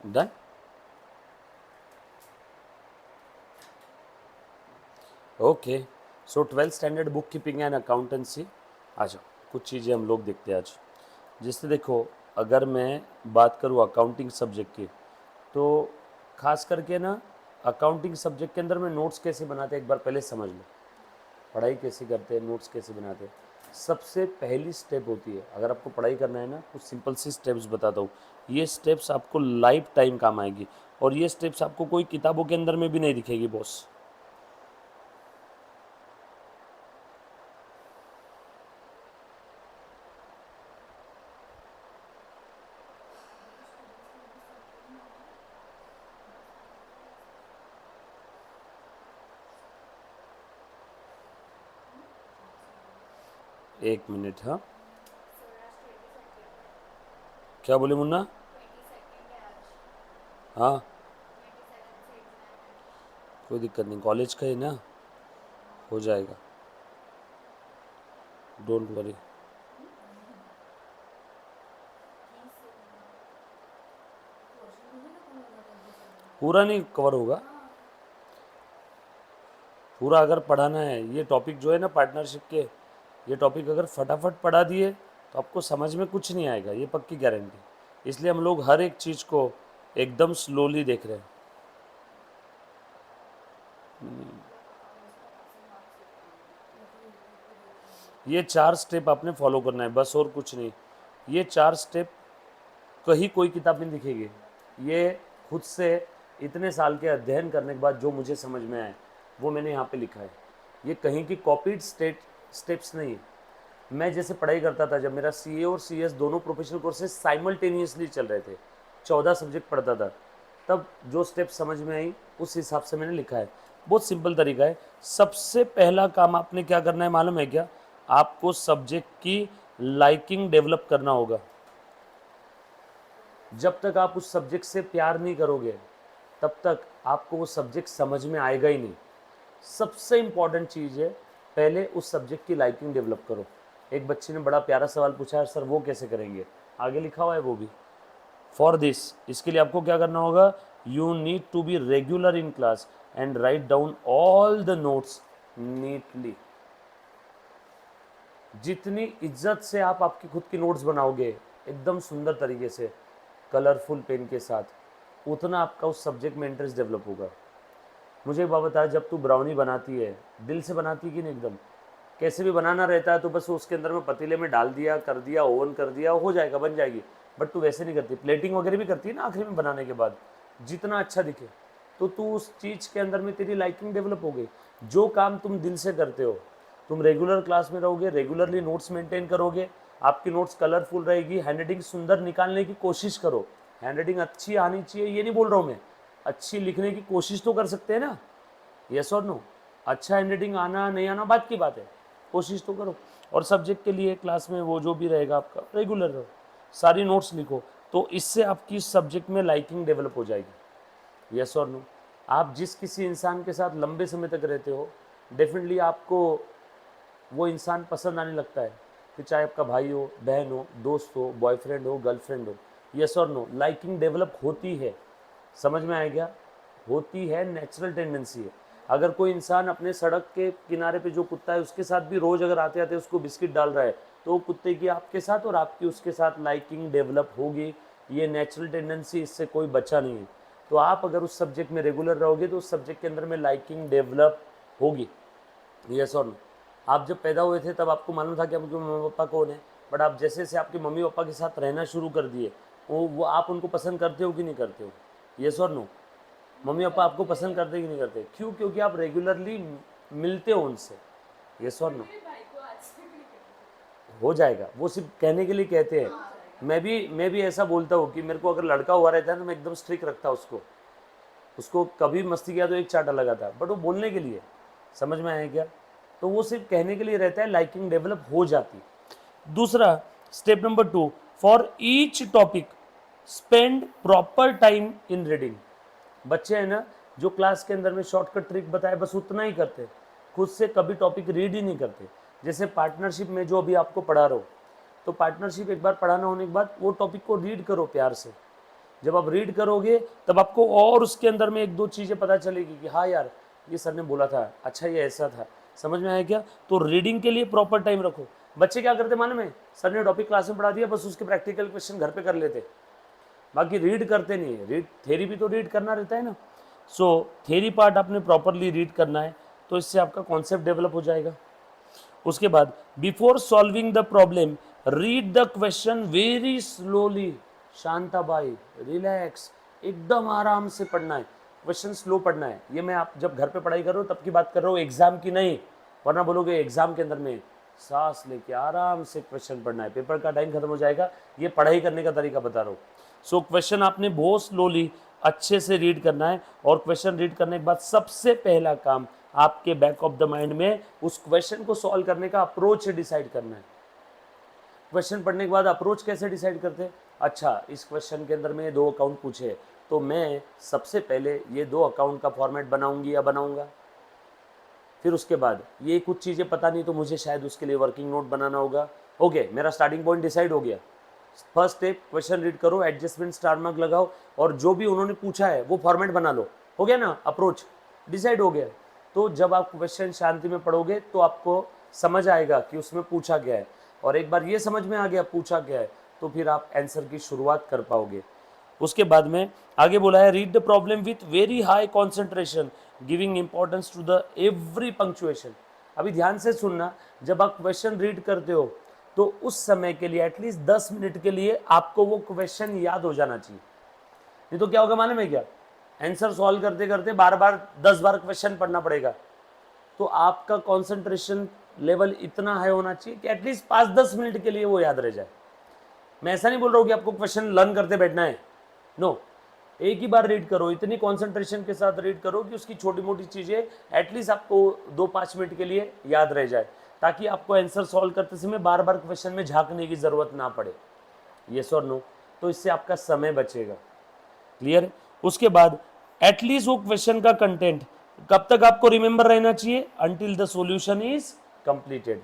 Done. Okay, so 12th standard book keeping and accountancy. आ जाओ, कुछ चीज़ें हम लोग देखते हैं आज। जिससे देखो, अगर मैं बात करूँ अकाउंटिंग सब्जेक्ट की, तो खास करके ना अकाउंटिंग सब्जेक्ट के अंदर में नोट्स कैसे बनाते हैं एक बार पहले समझ लो। पढ़ाई कैसे करते हैं, नोट्स कैसे बनाते हैं। सबसे पहली स्टेप होती है, अगर आपको पढ़ाई करना है ना, कुछ सिंपल सी स्टेप्स बताता हूँ। ये स्टेप्स आपको लाइफ टाइम काम आएगी, और ये स्टेप्स आपको कोई किताबों के अंदर में भी नहीं दिखेगी बॉस। एक मिनट, हाँ क्या बोले मुन्ना? हाँ, कोई दिक्कत नहीं, कॉलेज का ही ना, हो जाएगा, डोंट वरी। पूरा नहीं कवर होगा, पूरा अगर पढ़ाना है। ये टॉपिक जो है ना पार्टनरशिप के, ये टॉपिक अगर फटाफट पढ़ा दिए तो आपको समझ में कुछ नहीं आएगा, ये पक्की गारंटी। इसलिए हम लोग हर एक चीज़ को एकदम स्लोली देख रहे हैं। ये 4 स्टेप आपने फॉलो करना है बस, और कुछ नहीं। ये 4 स्टेप कहीं कोई किताब में दिखेगी। ये खुद से इतने साल के अध्ययन करने के बाद जो मुझे समझ में आए वो मैंने यहाँ पे लिखा है। ये कहीं की कॉपीड स्टेप्स नहीं है। मैं जैसे पढ़ाई करता था, जब मेरा सीए और सीएस दोनों प्रोफेशनल कोर्सेज साइमल्टेनियसली चल रहे थे, 14 सब्जेक्ट पढ़ता था, तब जो स्टेप समझ में आई उस हिसाब से मैंने लिखा है। बहुत सिंपल तरीका है। सबसे पहला काम आपने क्या करना है मालूम है क्या? आपको सब्जेक्ट की लाइकिंग डेवलप करना होगा। जब तक आप उस सब्जेक्ट से प्यार नहीं करोगे तब तक आपको वो सब्जेक्ट समझ में आएगा ही नहीं। सबसे इम्पॉर्टेंट चीज़ है, पहले उस सब्जेक्ट की लाइकिंग डेवलप करो। एक बच्चे ने बड़ा प्यारा सवाल पूछा है, सर वो कैसे करेंगे? आगे लिखा हुआ है वो भी। फॉर दिस, इसके लिए आपको क्या करना होगा? You need to be regular in class and write down all the notes neatly. जितनी इज्जत से आप आपकी खुद की नोट्स बनाओगे एकदम सुंदर तरीके से, कलरफुल पेन के साथ, उतना आपका उस सब्जेक्ट में इंटरेस्ट डेवलप होगा। मुझे एक बात बता, जब तू ब्राउनी बनाती है दिल से बनाती कि नहीं? एकदम कैसे भी बनाना रहता है तो बस उसके अंदर में पतीले में डाल दिया, कर दिया, ओवन कर दिया, हो जाएगा, बन जाएगी। बट तू वैसे नहीं करती, प्लेटिंग वगैरह भी करती है ना आखिरी में बनाने के बाद, जितना अच्छा दिखे। तो तू उस चीज़ के अंदर में तेरी लाइकिंग डेवलप हो गई। जो काम तुम दिल से करते हो, तुम रेगुलर क्लास में रहोगे, रेगुलरली नोट्स मेंटेन करोगे, आपकी नोट्स कलरफुल रहेगी, हैंडराइटिंग सुंदर निकालने की कोशिश करो। हैंडराइटिंग अच्छी आनी चाहिए ये नहीं बोल रहा हूँ मैं, अच्छी लिखने की कोशिश तो कर सकते हैं ना, यस और नो। अच्छा हैंडराइटिंग आना नहीं आना बात की बात है, कोशिश तो करो। और सब्जेक्ट के लिए क्लास में वो जो भी रहेगा आपका, रेगुलर रहो, सारी नोट्स लिखो, तो इससे आपकी सब्जेक्ट में लाइकिंग डेवलप हो जाएगी, यस और नो। आप जिस किसी इंसान के साथ लंबे समय तक रहते हो, डेफिनेटली आपको वो इंसान पसंद आने लगता है, कि चाहे आपका भाई हो, बहन हो, दोस्त हो, बॉयफ्रेंड हो, गर्लफ्रेंड हो, यस और नो। लाइकिंग डेवलप होती है, समझ में आया क्या? होती है, नेचुरल टेंडेंसी है। अगर कोई इंसान अपने सड़क के किनारे पे जो कुत्ता है उसके साथ भी रोज़ अगर आते आते उसको बिस्किट डाल रहा है, तो वो कुत्ते की आपके साथ और आपकी उसके साथ लाइकिंग डेवलप होगी। ये नेचुरल टेंडेंसी, इससे कोई बच्चा नहीं है। तो आप अगर उस सब्जेक्ट में रेगुलर रहोगे तो उस सब्जेक्ट के अंदर में लाइकिंग डेवलप होगी, यस और नो। आप जब पैदा हुए थे तब आपको मालूम था कि आपके मम्मी पापा कौन है, बट आप जैसे जैसे आपके मम्मी पापा के साथ रहना शुरू कर दिए, वो आप उनको पसंद करते हो कि नहीं करते हो? यस और नो। मम्मी पापा आपको पसंद करते कि नहीं करते? क्यों? क्योंकि आप रेगुलरली मिलते हो उनसे, यस और नो। हो जाएगा, वो सिर्फ कहने के लिए कहते हैं। मैं भी ऐसा बोलता हूँ कि मेरे को अगर लड़का हुआ रहता है तो मैं एकदम स्ट्रिक्ट रखता उसको, उसको कभी मस्ती किया तो एक चाटा लगाता, बट वो बोलने के लिए, समझ में आया क्या? तो वो सिर्फ कहने के लिए रहता है, लाइकिंग डेवलप हो जाती। दूसरा, step number 2, for each topic spend proper time in reading. बच्चे हैं ना जो क्लास के अंदर में शॉर्टकट ट्रिक बताए बस उतना ही करते, खुद से कभी टॉपिक रीड ही नहीं करते। जैसे पार्टनरशिप में जो अभी आपको पढ़ा रहा हो, तो पार्टनरशिप एक बार पढ़ाना होने के बाद वो टॉपिक को रीड करो प्यार से, जब आप रीड करोगे तब आपको और उसके अंदर में एक दो चीज़ें पता चलेगी कि हाँ यार ये सर ने बोला था, अच्छा ये ऐसा था, समझ में आया क्या। तो रीडिंग के लिए प्रॉपर टाइम रखो। बच्चे क्या करते मालूम है, सर ने टॉपिक क्लास में पढ़ा दिया, बस उसके प्रैक्टिकल क्वेश्चन घर पे कर लेते, बाकी रीड करते नहीं है। रीड थेरी भी तो रीड करना रहता है ना। सो थेरी पार्ट आपने प्रॉपरली रीड करना है, तो इससे आपका कॉन्सेप्ट डेवलप हो जाएगा। उसके बाद before solving the problem read the question very slowly, Shantabai, relax, एकदम आराम से पढ़ना है, क्वेश्चन स्लो पढ़ना है। ये मैं आप जब घर पे पढ़ाई कर रहा हूँ तब की बात कर रहा हूँ, एग्जाम की नहीं, वरना बोलोगे एग्जाम के अंदर में सांस लेके आराम से क्वेश्चन पढ़ना है, पेपर का टाइम खत्म हो जाएगा। ये पढ़ाई करने का तरीका बता रहा हूँ। सो क्वेश्चन आपने बहुत स्लोली अच्छे से रीड करना है, और क्वेश्चन रीड करने के बाद सबसे पहला काम आपके बैक ऑफ द माइंड में उस क्वेश्चन को सॉल्व करने का अप्रोच डिसाइड करना है। क्वेश्चन पढ़ने के बाद अप्रोच कैसे डिसाइड करते हैं, अच्छा इस क्वेश्चन के अंदर में 2 अकाउंट पूछे, तो मैं सबसे पहले ये 2 अकाउंट का फॉर्मेट बनाऊंगी या बनाऊंगा। फिर उसके बाद ये कुछ चीज़ें पता नहीं, तो मुझे शायद उसके लिए वर्किंग नोट बनाना होगा। ओके, मेरा स्टार्टिंग पॉइंट डिसाइड हो गया। फर्स्ट स्टेप, क्वेश्चन रीड करो, एडजस्टमेंट स्टार मार्क लगाओ, और जो भी उन्होंने पूछा है वो फॉर्मेट बना लो। हो गया ना, अप्रोच डिसाइड हो गया। तो जब आप क्वेश्चन शांति में पढ़ोगे तो आपको समझ आएगा कि उसमें पूछा गया है, और एक बार ये समझ में आ गया पूछा गया है, तो फिर आप आंसर की शुरुआत कर पाओगे। उसके बाद में आगे बोला है, read the problem with very high concentration giving importance to the every punctuation. अभी ध्यान से सुनना, जब आप क्वेश्चन रीड करते हो तो उस समय के लिए एटलीस्ट 10 मिनट के लिए आपको वो क्वेश्चन याद हो जाना चाहिए। नहीं तो क्या होगा मालूम है क्या, आंसर सॉल्व करते करते बार बार 10 बार क्वेश्चन पढ़ना पड़ेगा। तो आपका कंसंट्रेशन लेवल इतना हाई होना चाहिए कि एटलीस्ट 5-10 मिनट के लिए वो याद रह जाए। मैं ऐसा नहीं बोल रहा हूँ कि आपको क्वेश्चन लर्न करते बैठना है, नो, एक ही बार रीड करो, इतनी कंसंट्रेशन के साथ रीड करो कि उसकी छोटी मोटी चीज़ें एटलीस्ट आपको 2-5 मिनट के लिए याद रह जाए, ताकि आपको आंसर सॉल्व करते समय बार बार क्वेश्चन में झांकने की ज़रूरत ना पड़े। येस और नो, तो इससे आपका समय बचेगा। क्लियर। उसके बाद एटलीस्ट वो क्वेश्चन का कंटेंट कब तक आपको रिमेंबर रहना चाहिए, until the solution is completed.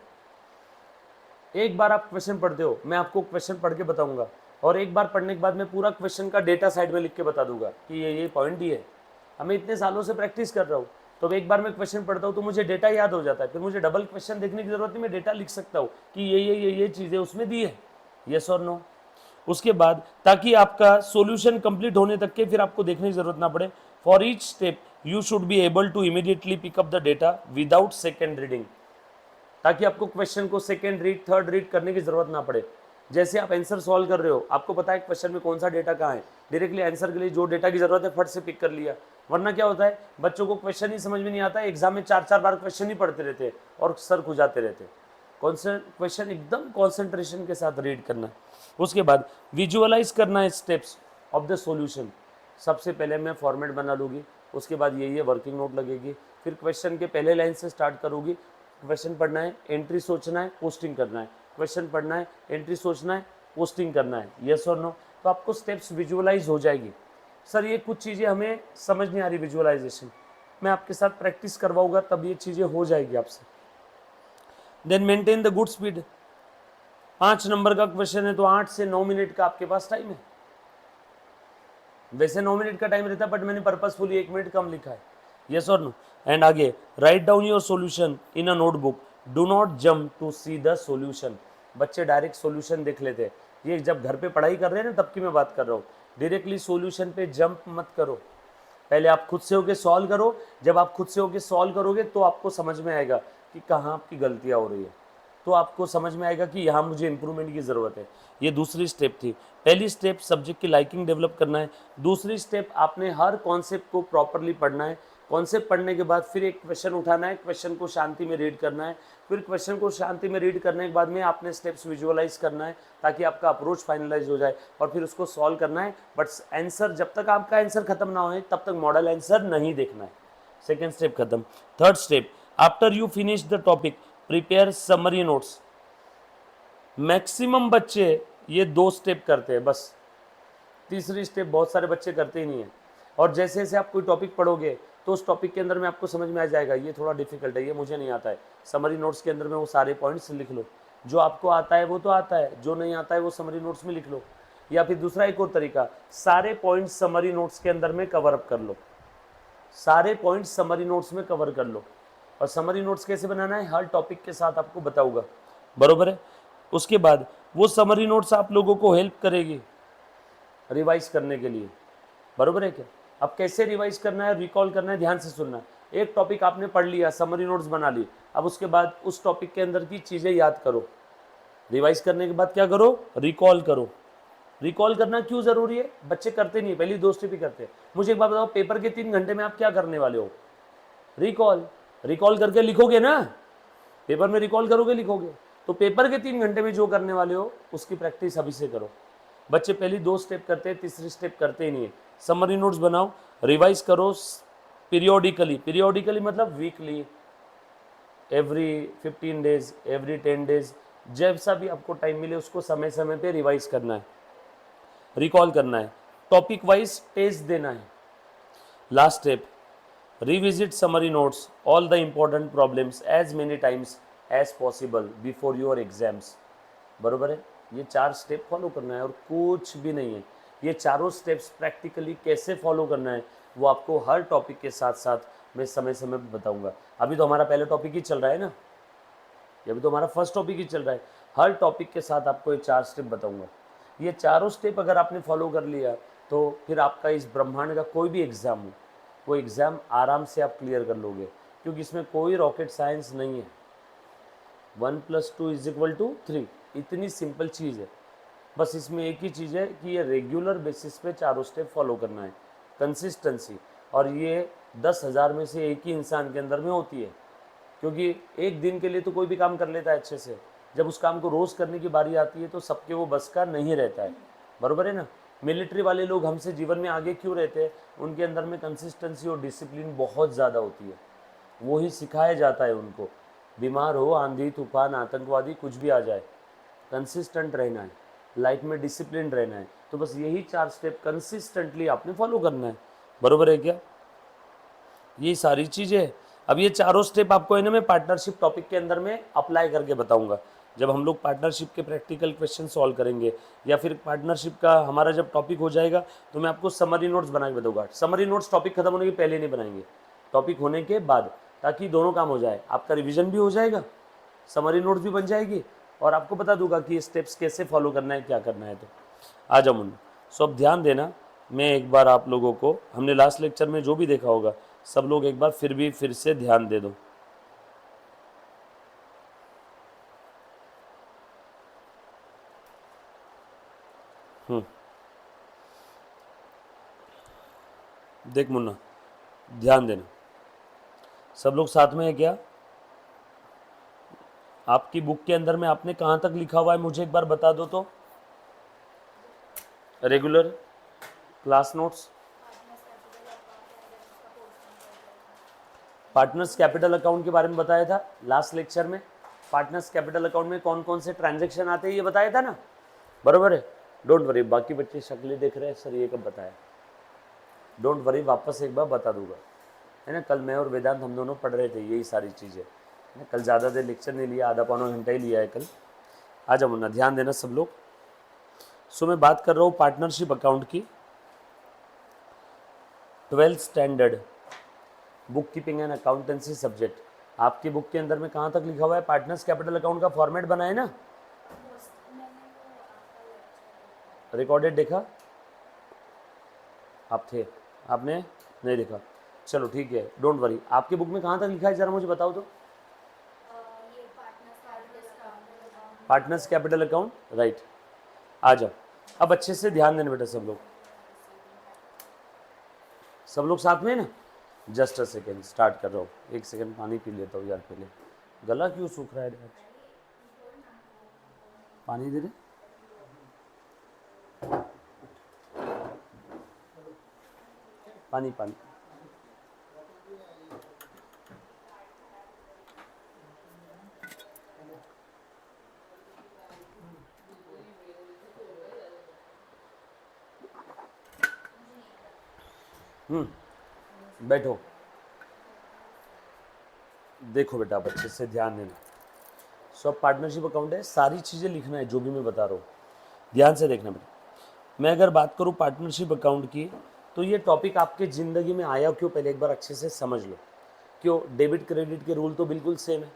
एक बार आप क्वेश्चन पढ़ते हो, मैं आपको क्वेश्चन पढ़ के बताऊंगा, और एक बार पढ़ने के बाद मैं पूरा क्वेश्चन का डेटा साइड में लिख के बता दूंगा कि ये पॉइंट ही है। हमें इतने सालों से प्रैक्टिस कर रहा हूँ, तो एक बार मैं क्वेश्चन पढ़ता हूँ तो मुझे डेटा याद हो जाता है, फिर मुझे डबल क्वेश्चन देखने की जरूरत नहीं, मैं डेटा लिख सकता हूँ कि ये चीज़ें उसमें दी है, येस और नो। उसके बाद ताकि आपका सॉल्यूशन कंप्लीट होने तक के फिर आपको देखने की जरूरत ना पड़े, for each step you should be able to immediately pick up the data without second reading, ताकि आपको क्वेश्चन को सेकेंड रीड थर्ड रीड करने की जरूरत ना पड़े। जैसे आप आंसर सॉल्व कर रहे हो, आपको पता है क्वेश्चन में कौन सा डेटा कहाँ है, डायरेक्टली आंसर के लिए जो डेटा की जरूरत है फट से पिक कर लिया। वरना क्या होता है, बच्चों को क्वेश्चन ही समझ में नहीं आता है, एग्जाम में 4-4 बार क्वेश्चन ही पढ़ते रहते हैं और सर खुजाते रहते हैं। क्वेश्चन एकदम कॉन्सेंट्रेशन के साथ रीड करना। उसके बाद विजुअलाइज करना है स्टेप्स ऑफ द सॉल्यूशन। सबसे पहले मैं फॉर्मेट बना लूँगी, उसके बाद ये वर्किंग नोट लगेगी, फिर क्वेश्चन के पहले लाइन से स्टार्ट करूँगी। क्वेश्चन पढ़ना है, एंट्री सोचना है, पोस्टिंग करना है, क्वेश्चन पढ़ना है, एंट्री सोचना है, पोस्टिंग करना है, यस और नो। तो आपको स्टेप्स विजुअलाइज हो जाएगी। सर ये कुछ चीज़ें हमें समझ नहीं आ रही विजुअलाइजेशन, मैं आपके साथ प्रैक्टिस करवाऊंगा तब ये चीज़ें हो जाएगी आपसे। Then maintain the good speed. 5 number का क्वेश्चन है तो 8 से 9 मिनट का आपके पास टाइम है। वैसे 9 मिनट का टाइम रहता है, बट मैंने पर्पसफुली 1 मिनट कम लिखा है, यस और नो। एंड आगे, write down your solution in a notebook, do not jump to see the solution. बच्चे डायरेक्ट सॉल्यूशन देख लेते हैं, ये जब घर पे पढ़ाई कर रहे हैं ना तब की मैं बात कर रहा हूँ। डायरेक्टली सॉल्यूशन पे जंप मत करो, पहले आप खुद से होके सॉल्व करो। जब आप खुद से होके सॉल्व करोगे तो आपको समझ में आएगा कि कहाँ आपकी गलतियाँ हो रही है, तो आपको समझ में आएगा कि यहाँ मुझे इंप्रूवमेंट की ज़रूरत है। ये दूसरी स्टेप थी। पहली स्टेप सब्जेक्ट की लाइकिंग डेवलप करना है। दूसरी स्टेप आपने हर कॉन्सेप्ट को प्रॉपरली पढ़ना है। कॉन्सेप्ट पढ़ने के बाद फिर एक क्वेश्चन उठाना है, क्वेश्चन को शांति में रीड करना है। फिर क्वेश्चन को शांति में रीड करने के बाद में आपने स्टेप्स विजुअलाइज करना है ताकि आपका अप्रोच फाइनलाइज हो जाए, और फिर उसको सॉल्व करना है। बट आंसर जब तक आपका आंसर खत्म ना हो तब तक मॉडल आंसर नहीं देखना है। सेकेंड स्टेप खत्म। Third step, after you finish the topic prepare summary notes. Maximum बच्चे ये 2 स्टेप करते हैं बस, तीसरी स्टेप बहुत सारे बच्चे करते ही नहीं है। और जैसे जैसे आप कोई टॉपिक पढ़ोगे तो उस टॉपिक के अंदर में आपको समझ में आ जाएगा ये थोड़ा डिफिकल्ट है, ये मुझे नहीं आता है। समरी नोट्स के अंदर में वो सारे पॉइंट्स लिख लो, जो आपको आता है वो तो आता है, जो नहीं आता है वो समरी नोट्स में लिख लो। या फिर दूसरा एक और तरीका, सारे पॉइंट्स समरी नोट्स के अंदर में कवर अप कर लो, सारे पॉइंट्स समरी नोट्स में कवर कर लो। और समरी नोट्स कैसे बनाना है हर टॉपिक के साथ आपको बताऊंगा, बरोबर है। उसके बाद वो समरी नोट्स आप लोगों को हेल्प करेगी रिवाइज करने के लिए, बरोबर है क्या। अब कैसे रिवाइज करना है, रिकॉल करना है, ध्यान से सुनना। एक टॉपिक आपने पढ़ लिया, समरी नोट्स बना ली, अब उसके बाद उस टॉपिक के अंदर की चीज़ें याद करो। रिवाइज करने के बाद क्या करो, रिकॉल करो। रिकॉल करना क्यों ज़रूरी है, बच्चे करते नहीं, पहली दोस्ती भी करते हैं। मुझे एक बात बताओ, पेपर के 3 घंटे में आप क्या करने वाले हो, रिकॉल। रिकॉल करके लिखोगे ना, पेपर में रिकॉल करोगे लिखोगे, तो पेपर के 3 घंटे में जो करने वाले हो उसकी प्रैक्टिस अभी से करो। बच्चे पहली 2 स्टेप करते हैं, तीसरी स्टेप करते ही नहीं है। समरी नोट्स बनाओ, रिवाइज करो पीरियोडिकली, पीरियोडिकली मतलब weekly, every 15 days, every 10 days, जैसा भी आपको टाइम मिले उसको समय समय पे रिवाइज करना है, रिकॉल करना है, टॉपिक वाइज टेस्ट देना है। Last step, revisit summary notes all the important problems as many times as possible before your exams, बरोबर है। ये 4 स्टेप फॉलो करना है और कुछ भी नहीं है। ये चारों स्टेप्स प्रैक्टिकली कैसे फॉलो करना है वो आपको हर टॉपिक के साथ साथ मैं समय समय पर बताऊंगा। अभी तो हमारा पहला टॉपिक ही चल रहा है ना, ये अभी तो हमारा फर्स्ट टॉपिक ही चल रहा है। हर टॉपिक के साथ आपको ये 4 स्टेप बताऊंगा। ये चारों स्टेप अगर आपने फॉलो कर लिया तो फिर आपका इस ब्रह्मांड का कोई भी एग्ज़ाम हो, वो एग्ज़ाम आराम से आप क्लियर कर लोगे, क्योंकि इसमें कोई रॉकेट साइंस नहीं है। 1+2=3, इतनी सिंपल चीज़ है। बस इसमें एक ही चीज़ है कि ये रेगुलर बेसिस पे चारों स्टेप फॉलो करना है, कंसिस्टेंसी। और ये 10,000 में से एक ही इंसान के अंदर में होती है, क्योंकि एक दिन के लिए तो कोई भी काम कर लेता है अच्छे से, जब उस काम को रोज़ करने की बारी आती है तो सबके वो बस का नहीं रहता है, बरोबर है ना। मिलिट्री वाले लोग हमसे जीवन में आगे क्यों रहते हैं, उनके अंदर में कंसिस्टेंसी और डिसिप्लिन बहुत ज़्यादा होती है, वो ही सिखाया जाता है उनको। बीमार हो, आंधी तूफान आतंकवादी कुछ भी आ जाए, कंसिस्टेंट रहना है, लाइफ में डिसिप्लिन रहना है। तो बस यही 4 स्टेप कंसिस्टेंटली आपने फॉलो करना है, बरोबर है क्या। ये सारी चीज़ें, अब ये चारों स्टेप आपको है ना मैं पार्टनरशिप टॉपिक के अंदर में अप्लाई करके बताऊंगा। जब हम लोग पार्टनरशिप के प्रैक्टिकल क्वेश्चन सॉल्व करेंगे या फिर पार्टनरशिप का हमारा जब टॉपिक हो जाएगा तो मैं आपको समरी नोट्स बना के बताऊंगा। समरी नोट्स टॉपिक खत्म होने के पहले नहीं बनाएंगे, टॉपिक होने के बाद, ताकि दोनों काम हो जाए, आपका रिविजन भी हो जाएगा, समरी नोट्स भी बन जाएगी, और आपको बता दूंगा कि स्टेप्स कैसे फॉलो करना है, क्या करना है। तो आ जाओ मुन्ना, सो अब ध्यान देना। मैं एक बार आप लोगों को, हमने लास्ट लेक्चर में जो भी देखा होगा सब लोग एक बार फिर से ध्यान दे दो। देख मुन्ना, ध्यान देना, सब लोग साथ में है क्या। आपकी बुक के अंदर में आपने कहाँ तक लिखा हुआ है मुझे एक बार बता दो तो। Regular class notes, partners capital account के बारे में बताया था लास्ट लेक्चर में। पार्टनर्स कैपिटल अकाउंट में कौन कौन से ट्रांजैक्शन आते हैं ये बताया था ना, बरोबर है। डोंट वरी, बाकी बच्चे शक्लें देख रहे हैं सर ये कब बताया, डोंट वरी, वापस एक बार बता दूंगा, है ना। कल मैं और वेदांत हम दोनों पढ़ रहे थे यही सारी चीज़ें, है ना। कल ज़्यादा देर लेक्चर नहीं लिया, आधा पौना घंटा ही लिया है कल। आ जाओ मुन्ना, ध्यान देना सब लोग। सो मैं बात कर रहा हूँ पार्टनरशिप अकाउंट की, 12th standard book keeping and accountancy subject. आपकी बुक के अंदर में कहाँ तक लिखा हुआ है, पार्टनर्स कैपिटल अकाउंट का फॉर्मेट बना है ना, रिकॉर्डेड देखा आप थे, आपने नहीं देखा, चलो ठीक है, डोंट वरी। आपकी बुक में कहाँ तक लिखा है ज़रा मुझे बताओ तो। Partners capital account, right. आ जाओ, अब अच्छे से ध्यान देना बेटा सब लोग, सब लोग साथ में ना। जस्ट अ सेकेंड, स्टार्ट कर रहा हूँ, एक सेकेंड पानी पी लेता हूँ यार पहले, गला क्यों सूख रहा है यार, पानी दे दे। पानी पानी, बैठो। देखो बेटा आप अच्छे से ध्यान देना, सब पार्टनरशिप अकाउंट है, सारी चीज़ें लिखना है जो भी मैं बता रहा हूँ, ध्यान से देखना बेटा। मैं अगर बात करूँ पार्टनरशिप अकाउंट की, तो ये टॉपिक आपके ज़िंदगी में आया क्यों, पहले एक बार अच्छे से समझ लो। क्यों? डेबिट क्रेडिट के रूल तो बिल्कुल सेम है।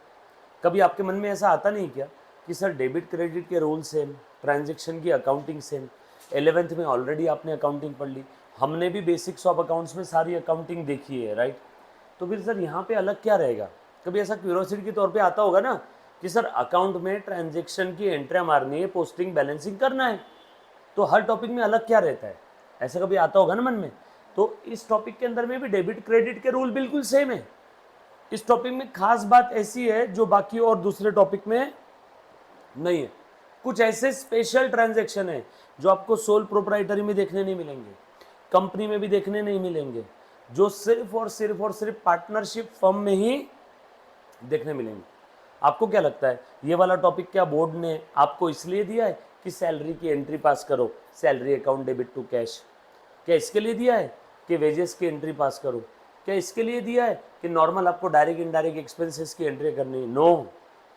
कभी आपके मन में ऐसा आता नहीं क्या कि सर डेबिट क्रेडिट के रूल सेम, ट्रांजैक्शन की अकाउंटिंग सेम। 11th में ऑलरेडी आपने अकाउंटिंग पढ़ ली, हमने भी बेसिक्स ऑफ अकाउंट्स में सारी अकाउंटिंग देखी है, राइट? तो फिर सर यहाँ पे अलग क्या रहेगा? कभी ऐसा क्यूरोसिटी के तौर पे आता होगा ना कि सर अकाउंट में ट्रांजैक्शन की एंट्रियाँ मारनी है, पोस्टिंग बैलेंसिंग करना है, तो हर टॉपिक में अलग क्या रहता है? ऐसा कभी आता होगा ना मन में। तो इस टॉपिक के अंदर में भी डेबिट क्रेडिट के रूल बिल्कुल सेम है। इस टॉपिक में खास बात ऐसी है जो बाकी और दूसरे टॉपिक में नहीं है। कुछ ऐसे स्पेशल ट्रांजैक्शन है जो आपको सोल प्रोप्राइटरी में देखने नहीं मिलेंगे, कंपनी में भी देखने नहीं मिलेंगे, जो सिर्फ और सिर्फ और सिर्फ पार्टनरशिप फर्म में ही देखने मिलेंगे। आपको क्या लगता है ये वाला टॉपिक क्या बोर्ड ने आपको इसलिए दिया है कि सैलरी की एंट्री पास करो, salary account debit to cash? क्या इसके लिए दिया है कि वेजेस की एंट्री पास करो? क्या इसके लिए दिया है कि नॉर्मल आपको डायरेक्ट इनडायरेक्ट एक्सपेंसेस की एंट्री करनी है? नो।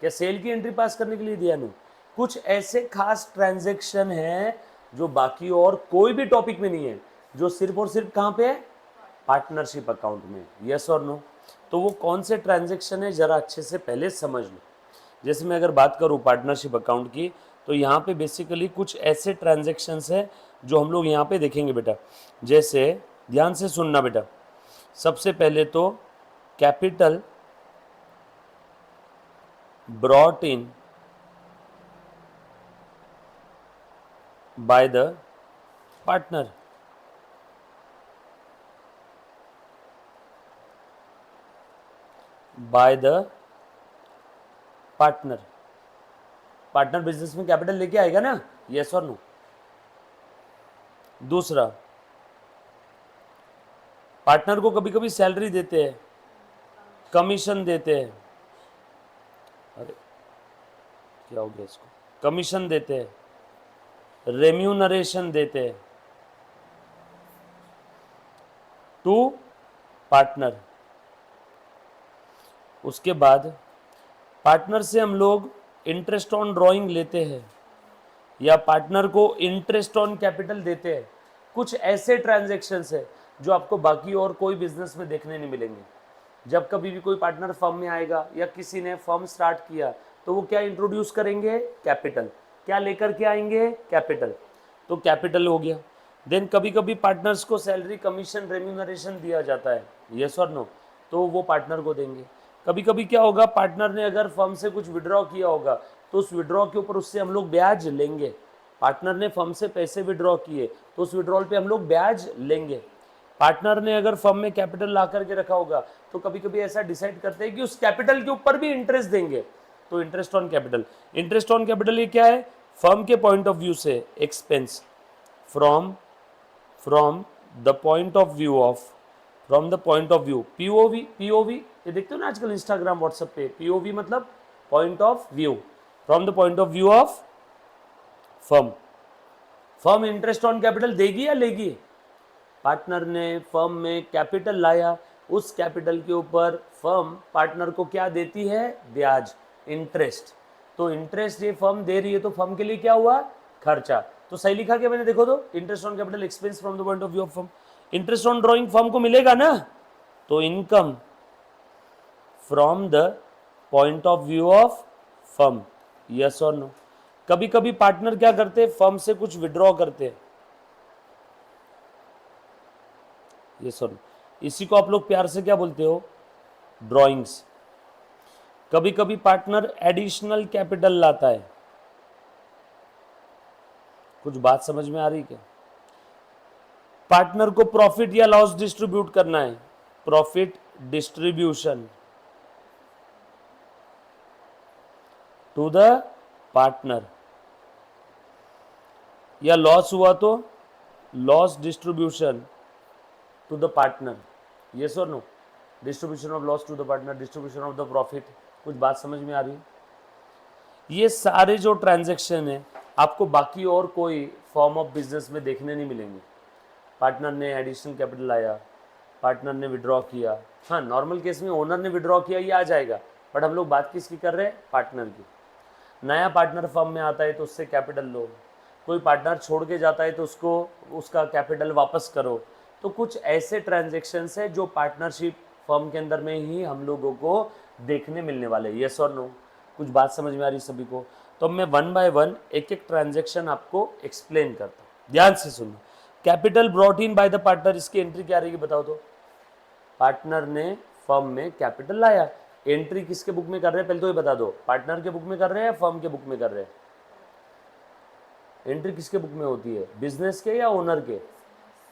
क्या सेल की एंट्री पास करने के लिए दिया? नो। कुछ ऐसे खास ट्रांजैक्शन है जो बाकी और कोई भी टॉपिक में नहीं है, जो सिर्फ और सिर्फ कहाँ पे है? पार्टनरशिप अकाउंट में। यस और नो? तो वो कौन से ट्रांजैक्शन है जरा अच्छे से पहले समझ लो। जैसे मैं अगर बात करूँ पार्टनरशिप अकाउंट की, तो यहाँ पे बेसिकली कुछ ऐसे ट्रांजैक्शंस हैं जो हम लोग यहाँ पे देखेंगे बेटा। जैसे ध्यान से सुनना बेटा, सबसे पहले तो capital brought in by the partner. By the partner. Partner business में कैपिटल लेके आएगा ना? यस और नो? दूसरा, पार्टनर को कभी कभी सैलरी देते हैं, कमीशन देते हैं। अरे क्या हो गया इसको? कमीशन देते हैं, रेम्यूनरेशन देते हैं टू पार्टनर। उसके बाद पार्टनर से हम लोग इंटरेस्ट ऑन ड्राइंग लेते हैं या पार्टनर को इंटरेस्ट ऑन कैपिटल देते हैं। कुछ ऐसे ट्रांजैक्शंस है जो आपको बाकी और कोई बिजनेस में देखने नहीं मिलेंगे। जब कभी भी कोई पार्टनर फर्म में आएगा या किसी ने फर्म स्टार्ट किया, तो वो क्या इंट्रोड्यूस करेंगे? कैपिटल। क्या लेकर के आएंगे? कैपिटल। तो कैपिटल हो गया। देन कभी कभी पार्टनर्स को सैलरी, कमीशन, रेम्यूनरेशन दिया जाता है। यस और नो? तो वो पार्टनर को देंगे। कभी कभी क्या होगा, पार्टनर ने अगर फर्म से कुछ विड्रॉ किया होगा तो उस विड्रॉ के ऊपर उससे हम लोग ब्याज लेंगे। पार्टनर ने फर्म से पैसे विड्रॉ किए तो उस विड्रॉल पे हम लोग ब्याज लेंगे। पार्टनर ने अगर फर्म में कैपिटल ला करके रखा होगा तो कभी कभी ऐसा डिसाइड करते हैं कि उस कैपिटल के ऊपर भी इंटरेस्ट देंगे, तो interest on capital. Interest on capital ये क्या है? फर्म के पॉइंट ऑफ व्यू से expense from from the point of view of, from the point of view, POV. POV ये देखते हो ना आजकल इंस्टाग्राम व्हाट्सएप पे, पीओवी मतलब point of view, from the point of view of firm. Firm interest on capital देगी या लेगी? पार्टनर ने फर्म में कैपिटल लाया, उस कैपिटल के ऊपर फर्म पार्टनर को क्या देती है? ब्याज, इंटरेस्ट। तो इंटरेस्ट ये फर्म दे रही है तो फर्म के लिए क्या हुआ? खर्चा। तो सही लिखा क्या मैंने? देखो तो, interest on capital expense from the point of view of firm. Interest on drawing firm को मिलेगा ना, तो income from the point of view of firm. Yes और नो? कभी कभी पार्टनर क्या करते हैं? फर्म से कुछ विड्रॉ करते हैं। ये सर, इसी को आप लोग प्यार से क्या बोलते हो? ड्राइंग्स। कभी कभी पार्टनर एडिशनल कैपिटल लाता है। कुछ बात समझ में आ रही क्या? पार्टनर को प्रॉफिट या लॉस डिस्ट्रीब्यूट करना है, profit distribution to the partner, या लॉस हुआ तो loss distribution to the partner. Yes और no? Distribution of loss to the partner, distribution of the profit. कुछ बात समझ में आ रही है? ये सारे जो ट्रांजैक्शन है आपको बाकी और कोई फॉर्म ऑफ बिजनेस में देखने नहीं मिलेंगे। पार्टनर ने एडिशनल कैपिटल लाया, पार्टनर ने विड्रॉ किया। हाँ, नॉर्मल केस में ओनर ने विड्रॉ किया, ये आ जाएगा, बट हम लोग बात किसकी कर रहे हैं? पार्टनर की। नया पार्टनर फर्म में आता है तो उससे कैपिटल लो। कोई पार्टनर छोड़ के जाता है तो उसको उसका कैपिटल वापस करो। तो कुछ ऐसे ट्रांजेक्शन्स है जो पार्टनरशिप फर्म के अंदर में ही हम लोगों को देखने मिलने वाले। यस और नो? कुछ बात समझ में आ रही सभी को? तो मैं वन बाय वन एक एक ट्रांजेक्शन आपको एक्सप्लेन करता हूँ, ध्यान से सुनना। Capital brought in by the partner, इसकी एंट्री क्या रहेगी बताओ तो? पार्टनर ने फर्म में कैपिटल लाया, एंट्री किसके बुक में कर रहे हैं पहले तो ये बता दो, पार्टनर के बुक में कर रहे हैं या फर्म के बुक में कर रहे हैं? एंट्री किसके बुक में होती है, बिजनेस के या ओनर के?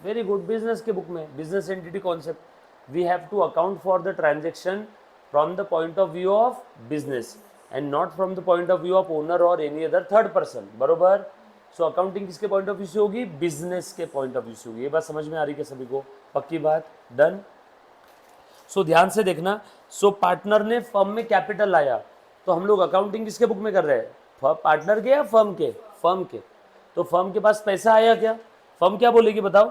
वेरी गुड, बिजनेस के बुक में। Business entity concept, we have to account for the transaction from the point of view of business and not from the point of view of owner और any other third person, बरोबर? So accounting किसके point of view से होगी? Business के point of view से होगी। ये बात समझ में आ रही है सभी को? पक्की बात, डन? सो ध्यान से देखना। सो पार्टनर ने फर्म में कैपिटल लाया, तो हम लोग अकाउंटिंग किसके बुक में कर रहे हैं, पार्टनर के या फर्म के? फर्म के। तो फर्म के पास पैसा आया क्या? फर्म क्या बोलेगी बताओ?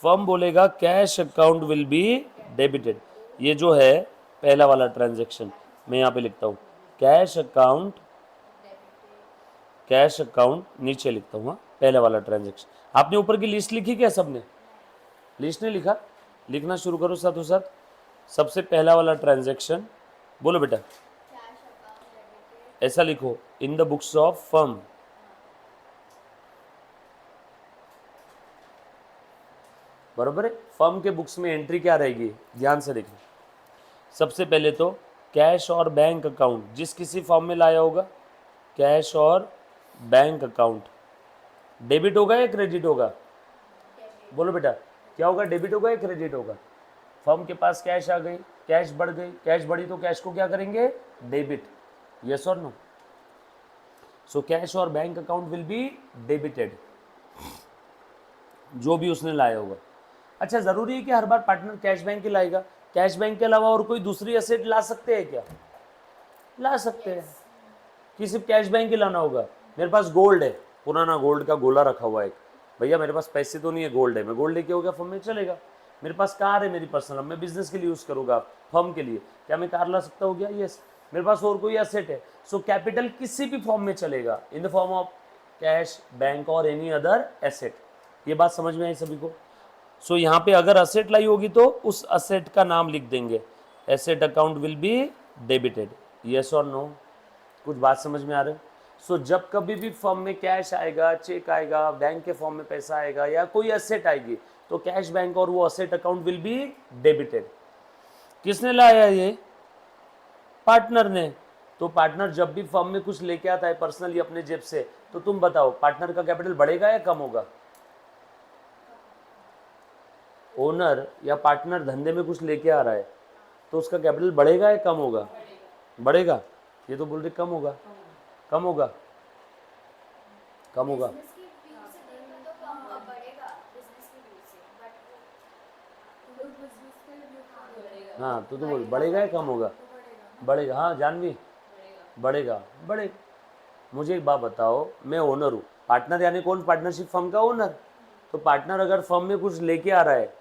फर्म बोलेगा cash account will be debited. ये जो है पहला वाला ट्रांजेक्शन मैं यहाँ पे लिखता हूँ, कैश अकाउंट, कैश अकाउंट नीचे लिखता हूँ, पहला वाला ट्रांजेक्शन। आपने ऊपर की लिस्ट लिखी क्या? सबने लिस्ट नहीं लिखा? लिखना शुरू करो साथों साथ। सबसे पहला वाला ट्रांजेक्शन बोलो बेटा, ऐसा लिखो, in the books of firm. बरोबर है? फर्म के बुक्स में एंट्री क्या रहेगी, ध्यान से देखना। सबसे पहले तो कैश और बैंक अकाउंट, जिस किसी फर्म में लाया होगा, कैश और बैंक अकाउंट डेबिट होगा या क्रेडिट होगा? बोलो बेटा, क्या होगा, डेबिट होगा या क्रेडिट होगा? फर्म के पास कैश आ गई, कैश बढ़ गई, कैश बढ़ी तो कैश को क्या करेंगे, डेबिट। यस और नो? सो कैश और bank account will be debited, जो भी उसने लाया होगा। अच्छा, जरूरी है कि हर बार पार्टनर कैश बैंक ही लाएगा? कैश बैंक के अलावा और कोई दूसरी एसेट ला सकते हैं क्या? ला सकते हैं। कि सिर्फ कैश बैंक ही लाना होगा? मेरे पास गोल्ड है, पुराना गोल्ड का गोला रखा हुआ है, भैया मेरे पास पैसे तो नहीं है, गोल्ड है, मैं गोल्ड लेके हो गया फर्म में, चलेगा। मेरे पास कार है मेरी पर्सनल, मैं बिजनेस के लिए यूज़ करूँगा, फर्म के लिए, क्या मैं कार ला सकता हूँ क्या? यस। मेरे पास और कोई एसेट है, सो कैपिटल किसी भी फॉर्म में चलेगा, in the form of cash, bank और एनी अदर एसेट। ये बात समझ में आई सभी को? सो यहाँ पे अगर असेट लाई होगी तो उस असेट का नाम लिख देंगे, asset account will be debited. Yes और नो? कुछ बात समझ में आ रहा है? सो जब कभी भी फर्म में कैश आएगा, चेक आएगा, बैंक के फॉर्म में पैसा आएगा या कोई असेट आएगी, तो कैश, बैंक और वो asset account will be debited. किसने लाया ये? पार्टनर ने। तो पार्टनर जब भी फर्म में कुछ लेके आता है पर्सनली अपने जेब से, तो तुम बताओ पार्टनर का कैपिटल बढ़ेगा या कम होगा? ओनर या पार्टनर धंधे में कुछ लेके आ रहा है तो उसका कैपिटल बढ़ेगा या कम होगा? बढ़ेगा। ये तो बोल रहे कम होगा, कम होगा, कम होगा। हाँ तो बोल बढ़ेगा या कम होगा? बढ़ेगा। हाँ जानवी, बढ़ेगा, बढ़ेगा। मुझे एक बात बताओ, मैं ओनर हूँ, पार्टनर यानी कौन? पार्टनरशिप फर्म का ओनर। तो पार्टनर अगर फर्म में कुछ लेके आ रहा है,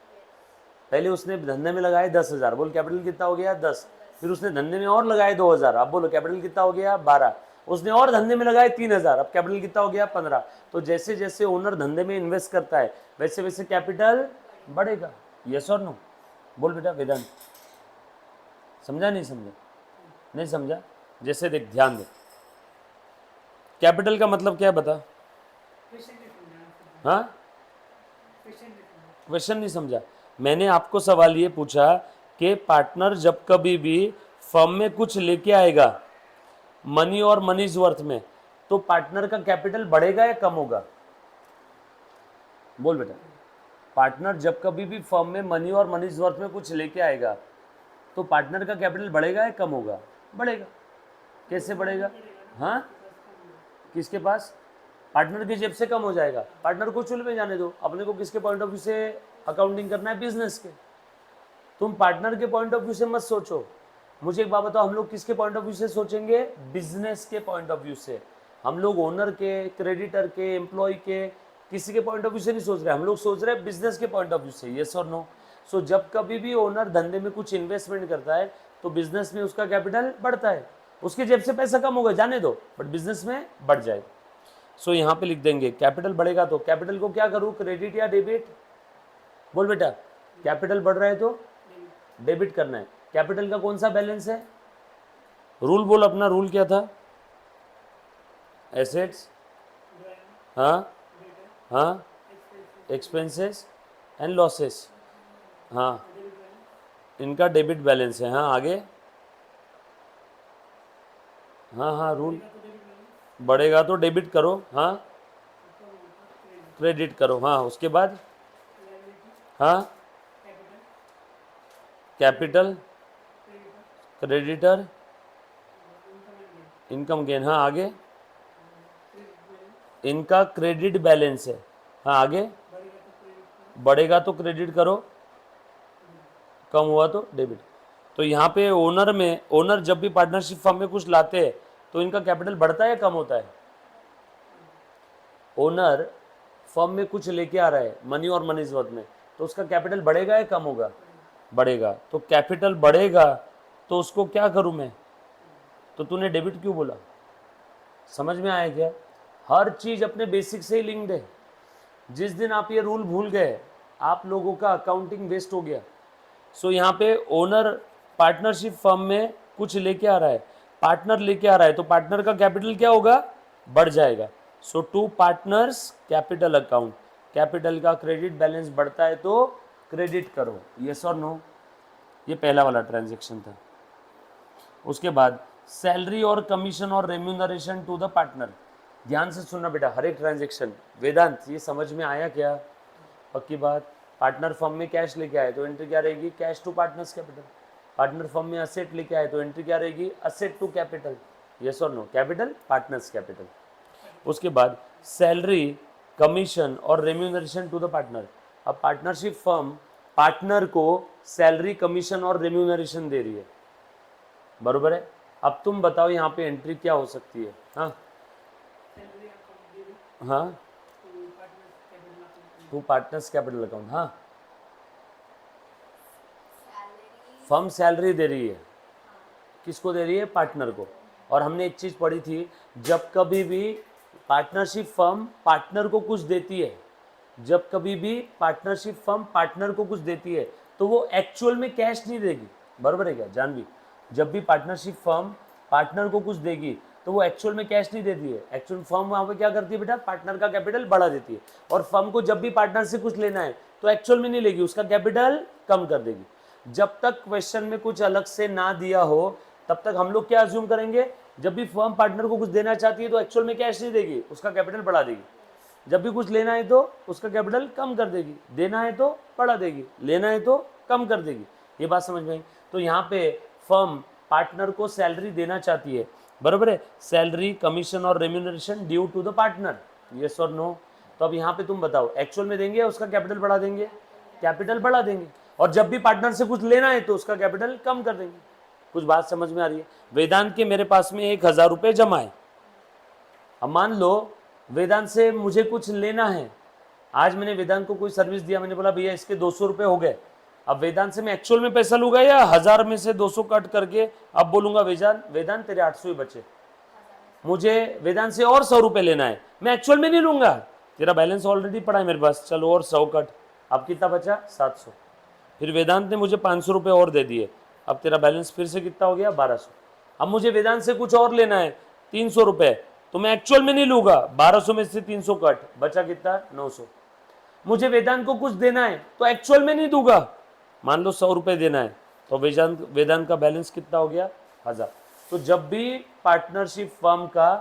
पहले उसने धंधे में लगाए 10,000, बोल कैपिटल कितना हो गया? 10। फिर उसने धंधे में और लगाए 2,000, अब बोलो कैपिटल कितना हो गया? 12। उसने और धंधे में लगाए 3,000, अब कैपिटल कितना हो गया? 15। तो जैसे जैसे ओनर धंधे में इन्वेस्ट करता है वैसे वैसे कैपिटल बढ़ेगा। यस और नो? बोल बेटा वेदांत, समझा नहीं समझा? नहीं समझा? जैसे देख, ध्यान दे, कैपिटल का मतलब क्या है बता? हाँ, क्वेश्चन नहीं समझा? मैंने आपको सवाल ये पूछा कि पार्टनर जब कभी भी फर्म में कुछ लेके आएगा मनी और मनीज वर्थ में, तो पार्टनर का कैपिटल बढ़ेगा या कम होगा? बोल बेटा, पार्टनर जब कभी भी फर्म में मनी और मनीज वर्थ में कुछ लेके आएगा तो पार्टनर का कैपिटल बढ़ेगा या कम होगा? बढ़ेगा। कैसे बढ़ेगा? हाँ, किसके पास? पार्टनर की जेब से कम हो जाएगा। पार्टनर को चुल में जाने दो, अपने को किसके पॉइंट ऑफ व्यू से अकाउंटिंग करना है? बिजनेस के। तुम पार्टनर के पॉइंट ऑफ व्यू से मत सोचो। मुझे एक बात बताओ, हम लोग किसके पॉइंट ऑफ व्यू से सोचेंगे? बिजनेस के पॉइंट ऑफ व्यू से। हम लोग ओनर के, क्रेडिटर के, एम्प्लॉय के, किसी के पॉइंट ऑफ व्यू से नहीं सोच रहे, हम लोग सोच रहे हैं बिजनेस के पॉइंट ऑफ व्यू से। यस और नो? सो जब कभी भी ओनर धंधे में कुछ इन्वेस्टमेंट करता है तो बिजनेस में उसका कैपिटल बढ़ता है। उसके जेब से पैसा कम होगा, जाने दो, बट बिजनेस में बढ़ जाएगा। सो यहाँ पे लिख देंगे कैपिटल बढ़ेगा तो कैपिटल को क्या करूँ, क्रेडिट या डेबिट? बोल बेटा, कैपिटल बढ़ रहा है तो डेबिट करना है। कैपिटल का कौन सा बैलेंस है? रूल बोल अपना, रूल क्या था? एसेट्स, हाँ हाँ, एक्सपेंसेस एंड लॉसेस, हाँ, इनका डेबिट बैलेंस है। हाँ आगे, हाँ हाँ रूल, बढ़ेगा तो डेबिट करो, हाँ क्रेडिट करो, हाँ उसके बाद, हाँ कैपिटल, क्रेडिटर, इनकम गेन, हाँ आगे, इनका क्रेडिट बैलेंस है, हाँ आगे, बढ़ेगा तो क्रेडिट करो, कम हुआ तो डेबिट। तो यहाँ पे ओनर में, ओनर जब भी पार्टनरशिप फर्म में कुछ लाते हैं तो इनका कैपिटल बढ़ता है या कम होता है? ओनर फर्म में कुछ लेके आ रहा है मनी और मनीज वर्थ में, तो उसका कैपिटल बढ़ेगा या कम होगा? बढ़ेगा। तो कैपिटल बढ़ेगा तो उसको क्या करूं मैं? तो तूने डेबिट क्यों बोला? समझ में आया क्या? हर चीज अपने बेसिक से ही लिंक्ड है। जिस दिन आप ये रूल भूल गए, आप लोगों का अकाउंटिंग वेस्ट हो गया। सो यहाँ पे ओनर पार्टनरशिप फर्म में कुछ लेके आ रहा है, पार्टनर लेके आ रहा है, तो पार्टनर का कैपिटल क्या होगा? बढ़ जाएगा। So to partners capital account, capital का क्रेडिट बैलेंस बढ़ता है तो क्रेडिट करो, यस और नो। ये पहला वाला ट्रांजेक्शन था। उसके बाद सैलरी और कमीशन और रेम्यूनरेशन टू द पार्टनर। ध्यान से सुनना बेटा, हर एक ट्रांजेक्शन। वेदांत ये समझ में आया क्या? पक्की बात। पार्टनर फर्म में कैश लेके आए तो एंट्री क्या रहेगी? Cash to partners capital. Partner firm में असेट लेके आए तो एंट्री क्या रहेगी? असेट टू कैपिटल, यस और नो। Capital partners capital. उसके बाद सैलरी, कमीशन और रेम्यूनरेशन टू द पार्टनर। अब पार्टनरशिप फर्म पार्टनर को सैलरी, कमीशन और रेम्यूनरेशन दे रही है, बरोबर है। अब तुम बताओ यहाँ पे एंट्री क्या हो सकती है? हाँ हाँ, टू पार्टनर्स कैपिटल अकाउंट। हाँ, फर्म सैलरी दे रही है, किसको दे रही है? पार्टनर को। और हमने एक चीज़ पढ़ी थी, जब कभी भी पार्टनरशिप फर्म पार्टनर को कुछ देती है, जब कभी भी पार्टनरशिप फर्म पार्टनर को कुछ देती है तो वो एक्चुअल में कैश नहीं देगी, बराबर है क्या जानवी? जब भी पार्टनरशिप फर्म पार्टनर को कुछ देगी तो वो एक्चुअल में कैश नहीं देती है। एक्चुअल फर्म वहाँ पे क्या करती है बेटा? पार्टनर का कैपिटल बढ़ा देती है। और फर्म को जब भी पार्टनर से कुछ लेना है तो एक्चुअल में नहीं लेगी, उसका कैपिटल कम कर देगी। जब तक क्वेश्चन में कुछ अलग से ना दिया हो तब तक हम लोग क्या अज्यूम करेंगे? जब भी फर्म पार्टनर को कुछ देना चाहती है तो एक्चुअल में कैश नहीं देगी, उसका कैपिटल बढ़ा देगी। जब भी कुछ लेना है तो उसका कैपिटल कम कर देगी, देना है तो बढ़ा देगी, लेना है तो कम कर देगी। ये बात समझ में आई? तो यहाँ पे फर्म पार्टनर को सैलरी देना चाहती है, बराबर है। सैलरी, कमीशन और remuneration due to the partner, yes और नो। तो अब यहाँ पे तुम बताओ, एक्चुअल में देंगे या उसका कैपिटल बढ़ा देंगे? कैपिटल बढ़ा देंगे। और जब भी पार्टनर से कुछ लेना है तो उसका कैपिटल कम कर देंगे। कुछ बात समझ में आ रही है? वेदांत के मेरे पास में 1,000 रुपये जमा है। अब मान लो वेदांत से मुझे कुछ लेना है, आज मैंने वेदांत को कोई सर्विस दिया, मैंने बोला भैया इसके 200 रुपये हो गए। अब वेदांत से मैं एक्चुअल में पैसा लूंगा या 1000 में से 200 कट करके अब बोलूंगा वेदांत तेरे 800 ही बचे, मुझे वेदांत से और 100 रुपये लेना है, मैं एक्चुअल में नहीं लूंगा, तेरा बैलेंस ऑलरेडी पड़ा है मेरे पास, चलो और 100 कट, अब कितना बचा? 700। फिर वेदांत ने मुझे 500 रुपये और दे दिए, अब तेरा बैलेंस फिर से कितना हो गया? 1200। अब मुझे वेदांत से कुछ और लेना है 300 रुपये, तो मैं एक्चुअल में नहीं लूंगा, 1200 में से 300 कट, बचा कितना? 900। मुझे वेदांत को कुछ देना है तो एक्चुअल में नहीं दूंगा, मान लो 100 रुपये देना है, तो वेदांत का बैलेंस कितना हो गया? 1000। तो जब भी पार्टनरशिप फर्म का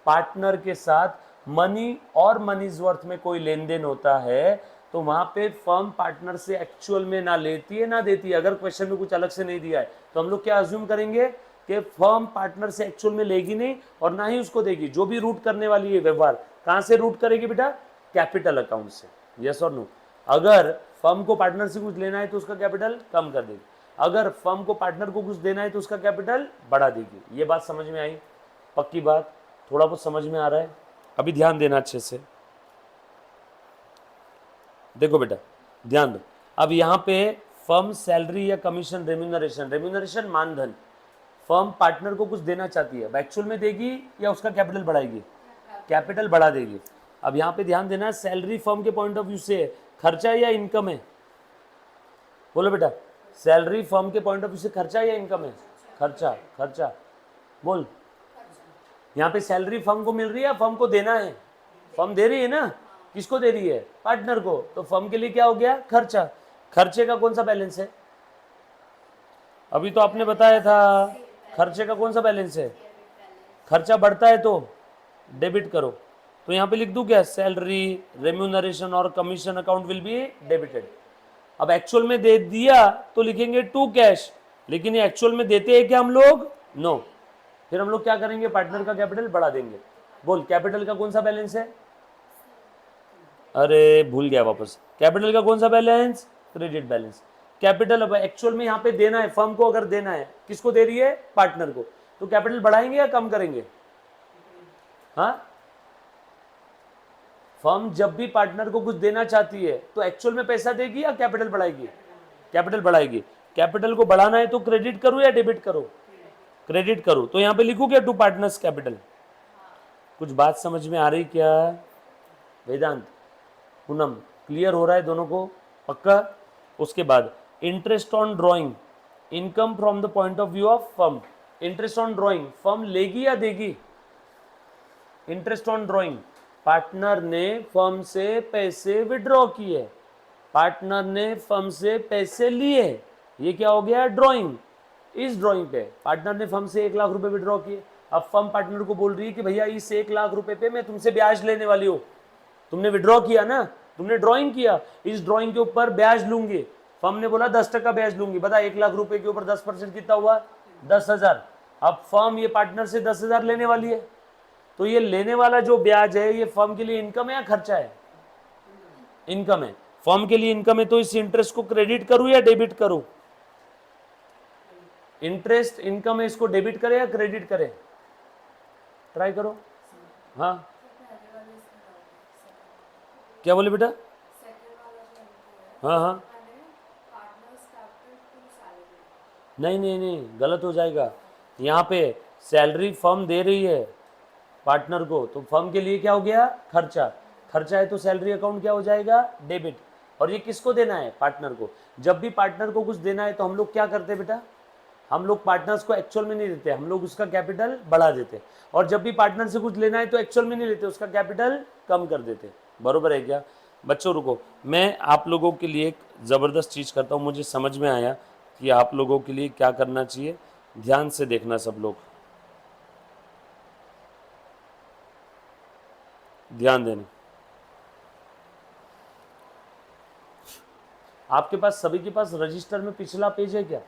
पार्टनर के साथ मनी और मनीज वर्थ में कोई लेन देन होता है तो वहां पे फर्म पार्टनर से एक्चुअल में ना लेती है ना देती है। अगर क्वेश्चन में कुछ अलग से नहीं दिया है तो हम लोग क्या अज्यूम करेंगे कि फर्म पार्टनर से एक्चुअल में लेगी नहीं और ना ही उसको देगी। जो भी रूट करने वाली है व्यवहार, कहां से रूट करेगी बेटा? कैपिटल अकाउंट से, यस और नो। अगर फर्म को पार्टनर से कुछ लेना है तो उसका कैपिटल कम कर देगी, अगर फर्म को पार्टनर को कुछ देना है तो उसका कैपिटल बढ़ा देगी। ये बात समझ में आई? पक्की बात? थोड़ा बहुत समझ में आ रहा है? अभी ध्यान देना अच्छे से, देखो बेटा ध्यान दो। अब यहाँ पे फर्म सैलरी या कमीशन, रेम्यूनरेशन, रेम्यूनरेशन मानधन, फर्म पार्टनर को कुछ देना चाहती है, एक्चुअल में देगी या उसका कैपिटल बढ़ाएगी? कैपिटल बढ़ा देगी। अब यहाँ पे ध्यान देना, सैलरी फर्म के पॉइंट ऑफ व्यू से खर्चा या इनकम है? बोलो बेटा, सैलरी फर्म के पॉइंट ऑफ व्यू से खर्चा या इनकम है? खर्चा। खर्चा बोल। यहाँ पे सैलरी फर्म को मिल रही है, फर्म को देना है? फर्म दे रही है ना, किसको दे रही है? पार्टनर को। तो फर्म के लिए क्या हो गया? खर्चा। खर्चे का कौन सा बैलेंस है? अभी तो आपने बताया था, खर्चे का कौन सा बैलेंस है? खर्चा बढ़ता है तो डेबिट करो। तो यहाँ पे लिख दूं क्या? सैलरी, रेम्यूनरेशन और commission account will be debited. अब एक्चुअल में दे दिया तो लिखेंगे टू कैश, लेकिन ये एक्चुअल में देते हैं क्या हम लोग? नो। फिर हम लोग क्या करेंगे? पार्टनर का कैपिटल बढ़ा देंगे। बोल, कैपिटल का कौन सा बैलेंस है? अरे भूल गया वापस। कैपिटल का कौन सा बैलेंस? Credit balance. कैपिटल अब एक्चुअल में यहाँ पे देना है, फर्म को अगर देना है, किसको दे रही है? पार्टनर को। तो कैपिटल बढ़ाएंगे या कम करेंगे? हाँ, फर्म जब भी पार्टनर को कुछ देना चाहती है तो एक्चुअल में पैसा देगी या कैपिटल बढ़ाएगी? कैपिटल बढ़ाएगी। कैपिटल को बढ़ाना है तो क्रेडिट करूं या डेबिट करूं? क्रेडिट करूं। तो यहां पे लिखूं क्या? To partners capital. कुछ बात समझ में आ रही क्या वेदांत, पूनम? क्लियर हो रहा है दोनों को? पक्का? उसके बाद interest on drawing, income from the point of view of firm. Interest on drawing firm लेगी या देगी? इंटरेस्ट ऑन ड्रॉइंग, पार्टनर ने फर्म से पैसे विड्रॉ किए, पार्टनर ने फर्म से पैसे लिए, ये क्या हो गया? ड्रॉइंग। इस ड्रॉइंग पे पार्टनर ने फर्म से 1 लाख रुपए विड्रॉ किए। अब फर्म पार्टनर को बोल रही है कि भैया इस 1 लाख रुपए पे मैं तुमसे ब्याज लेने वाली हूँ। तुमने विड्रॉ किया ना, तुमने ड्रॉइंग किया, इस ड्रॉइंग के ऊपर ब्याज लूंगी। फर्म ने बोला 10% ब्याज लूंगी। बता 1 लाख रुपए के ऊपर 10% कितना हुआ? 10,000। अब फर्म ये पार्टनर से 10,000 लेने वाली है, तो ये लेने वाला जो ब्याज है ये फर्म के लिए इनकम है या खर्चा है? इनकम है। फर्म के लिए इनकम है तो इस इंटरेस्ट को क्रेडिट करूं या डेबिट करूं? इंटरेस्ट इनकम है, इसको डेबिट करें या क्रेडिट करें? ट्राई करो। हाँ, क्या बोले बेटा? हाँ हाँ, नहीं नहीं नहीं, गलत हो जाएगा। यहाँ पे सैलरी फर्म दे रही है पार्टनर को, तो फर्म के लिए क्या हो गया? खर्चा। खर्चा है तो सैलरी अकाउंट क्या हो जाएगा? डेबिट। और ये किसको देना है? पार्टनर को। जब भी पार्टनर को कुछ देना है तो हम लोग क्या करते हैं बेटा? हम लोग पार्टनर्स को एक्चुअल में नहीं देते, हम लोग उसका कैपिटल बढ़ा देते। और जब भी पार्टनर से कुछ लेना है तो एक्चुअल में नहीं लेते, उसका कैपिटल कम कर देते। बरोबर है क्या? बच्चों रुको, मैं आप लोगों के लिए एक ज़बरदस्त चीज़ करता हूँ। मुझे समझ में आया कि आप लोगों के लिए क्या करना चाहिए। ध्यान से देखना सब लोग, ध्यान देना। आपके पास सभी के पास रजिस्टर में पिछला पेज है क्या?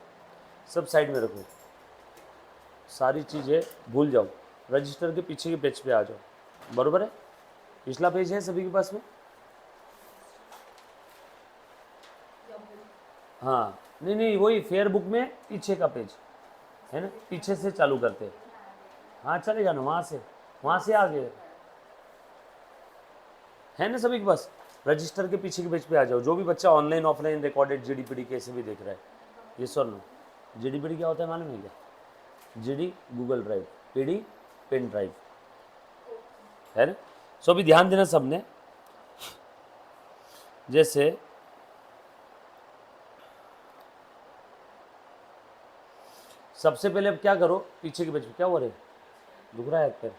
सब साइड में रखो, सारी चीज़ें भूल जाओ, रजिस्टर के पीछे के पेज पे आ जाओ। बरोबर है? पिछला पेज है सभी के पास में? हाँ, नहीं नहीं, वही फेयर बुक में पीछे का पेज है ना, पीछे से चालू करते हैं। हाँ चलेगा ना, वहाँ से आगे है ना सभी के पास? रजिस्टर के पीछे के पेज पे आ जाओ। जो भी बच्चा ऑनलाइन ऑफलाइन रिकॉर्डेड जीडीपीडी कैसे भी देख रहा है, ये सर नो। जीडीपीडी क्या होता है मालूम है क्या? GD Google drive, PD pen drive, है ना? सो अभी ध्यान देना सबने। जैसे सबसे पहले अब क्या करो, पीछे के पेज पे क्या हो रहा है? दुख रहा है पैर?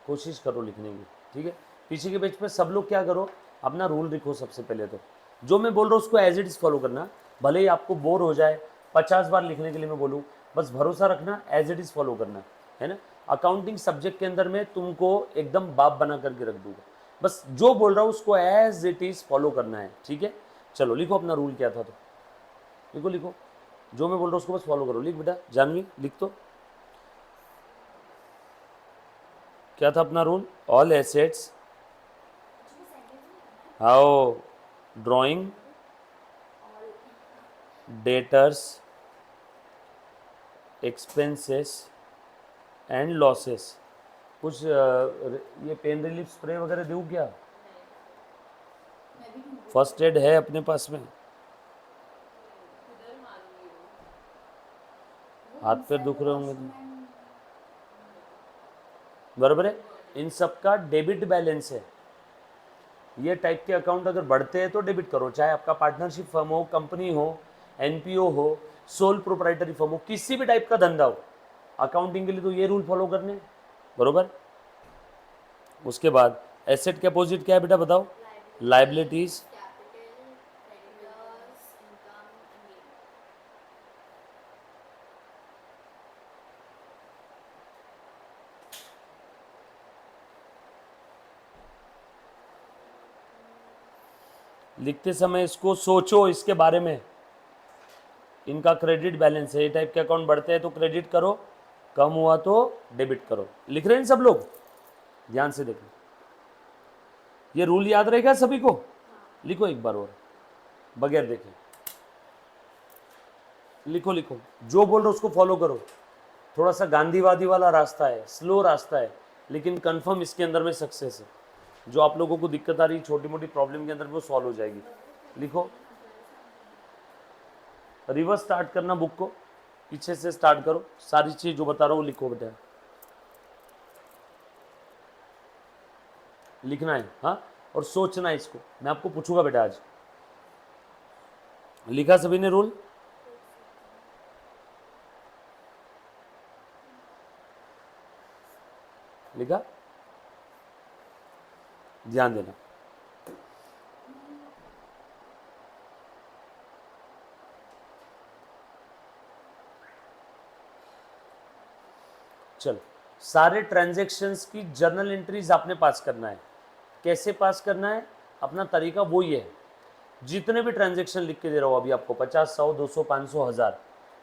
कोशिश करो लिखने की, ठीक है? पीछे के पेज पे सब लोग क्या करो, अपना रूल लिखो। सबसे पहले तो जो मैं बोल रहा हूँ उसको एज इट इज़ फॉलो करना। भले ही आपको बोर हो जाए, 50 बार लिखने के लिए मैं बोलूँ, बस भरोसा रखना, एज इट इज़ फॉलो करना, है ना? अकाउंटिंग सब्जेक्ट के अंदर में तुमको एकदम बाप बना करके रख दूंगा। बस जो बोल रहा हूँ उसको एज इट इज़ फॉलो करना है, ठीक है? चलो लिखो अपना रूल क्या था, तो लिखो लिखो, जो मैं बोल रहा हूँ उसको बस फॉलो करो। लिख बेटा, जानवी लिख। तो क्या था अपना rule? All assets, how drawing, debtors, expenses and losses. कुछ ये पेन रिलीफ स्प्रे वगैरह दूँ क्या? फर्स्ट एड है अपने पास में? हाथ पैर दुख रहे होंगे तो बराबर है, इन सब का डेबिट बैलेंस है। ये टाइप के अकाउंट अगर बढ़ते हैं तो डेबिट करो, चाहे आपका पार्टनरशिप फर्म हो, कंपनी हो, एनपीओ हो, सोल प्रोप्राइटरी फर्म हो, किसी भी टाइप का धंधा हो, अकाउंटिंग के लिए तो ये रूल फॉलो करने हैं, बरोबर। उसके बाद एसेट के अपोजिट क्या है बेटा बताओ? Liabilities, capital, creditors, income and gain. लिखते समय इसको सोचो इसके बारे में। इनका क्रेडिट बैलेंस है, ये टाइप के अकाउंट बढ़ते हैं तो क्रेडिट करो, कम हुआ तो डेबिट करो। लिख रहे हैं सब लोग? ध्यान से देखो, ये रूल याद रहेगा सभी को? लिखो एक बार और, बगैर देखे लिखो लिखो, जो बोल रहे उसको फॉलो करो। थोड़ा सा गांधीवादी वाला रास्ता है, स्लो रास्ता है, लेकिन कंफर्म इसके अंदर में सक्सेस है। जो आप लोगों को दिक्कत आ रही छोटी मोटी प्रॉब्लम के अंदर वो सॉल्व हो जाएगी। लिखो, रिवर्स स्टार्ट करना, बुक को पीछे से स्टार्ट करो, सारी चीज जो बता रहा हूँ लिखो बेटा, लिखना है हाँ, और सोचना है इसको। मैं आपको पूछूंगा बेटा आज, लिखा सभी ने रूल? लिखा? ध्यान देना। चलो, सारे ट्रांजैक्शंस की जर्नल एंट्रीज आपने पास करना है। कैसे पास करना है? अपना तरीका वही है, जितने भी ट्रांजैक्शन लिख के दे रहा हूँ अभी आपको, 50, 100, 200, 500, 1000,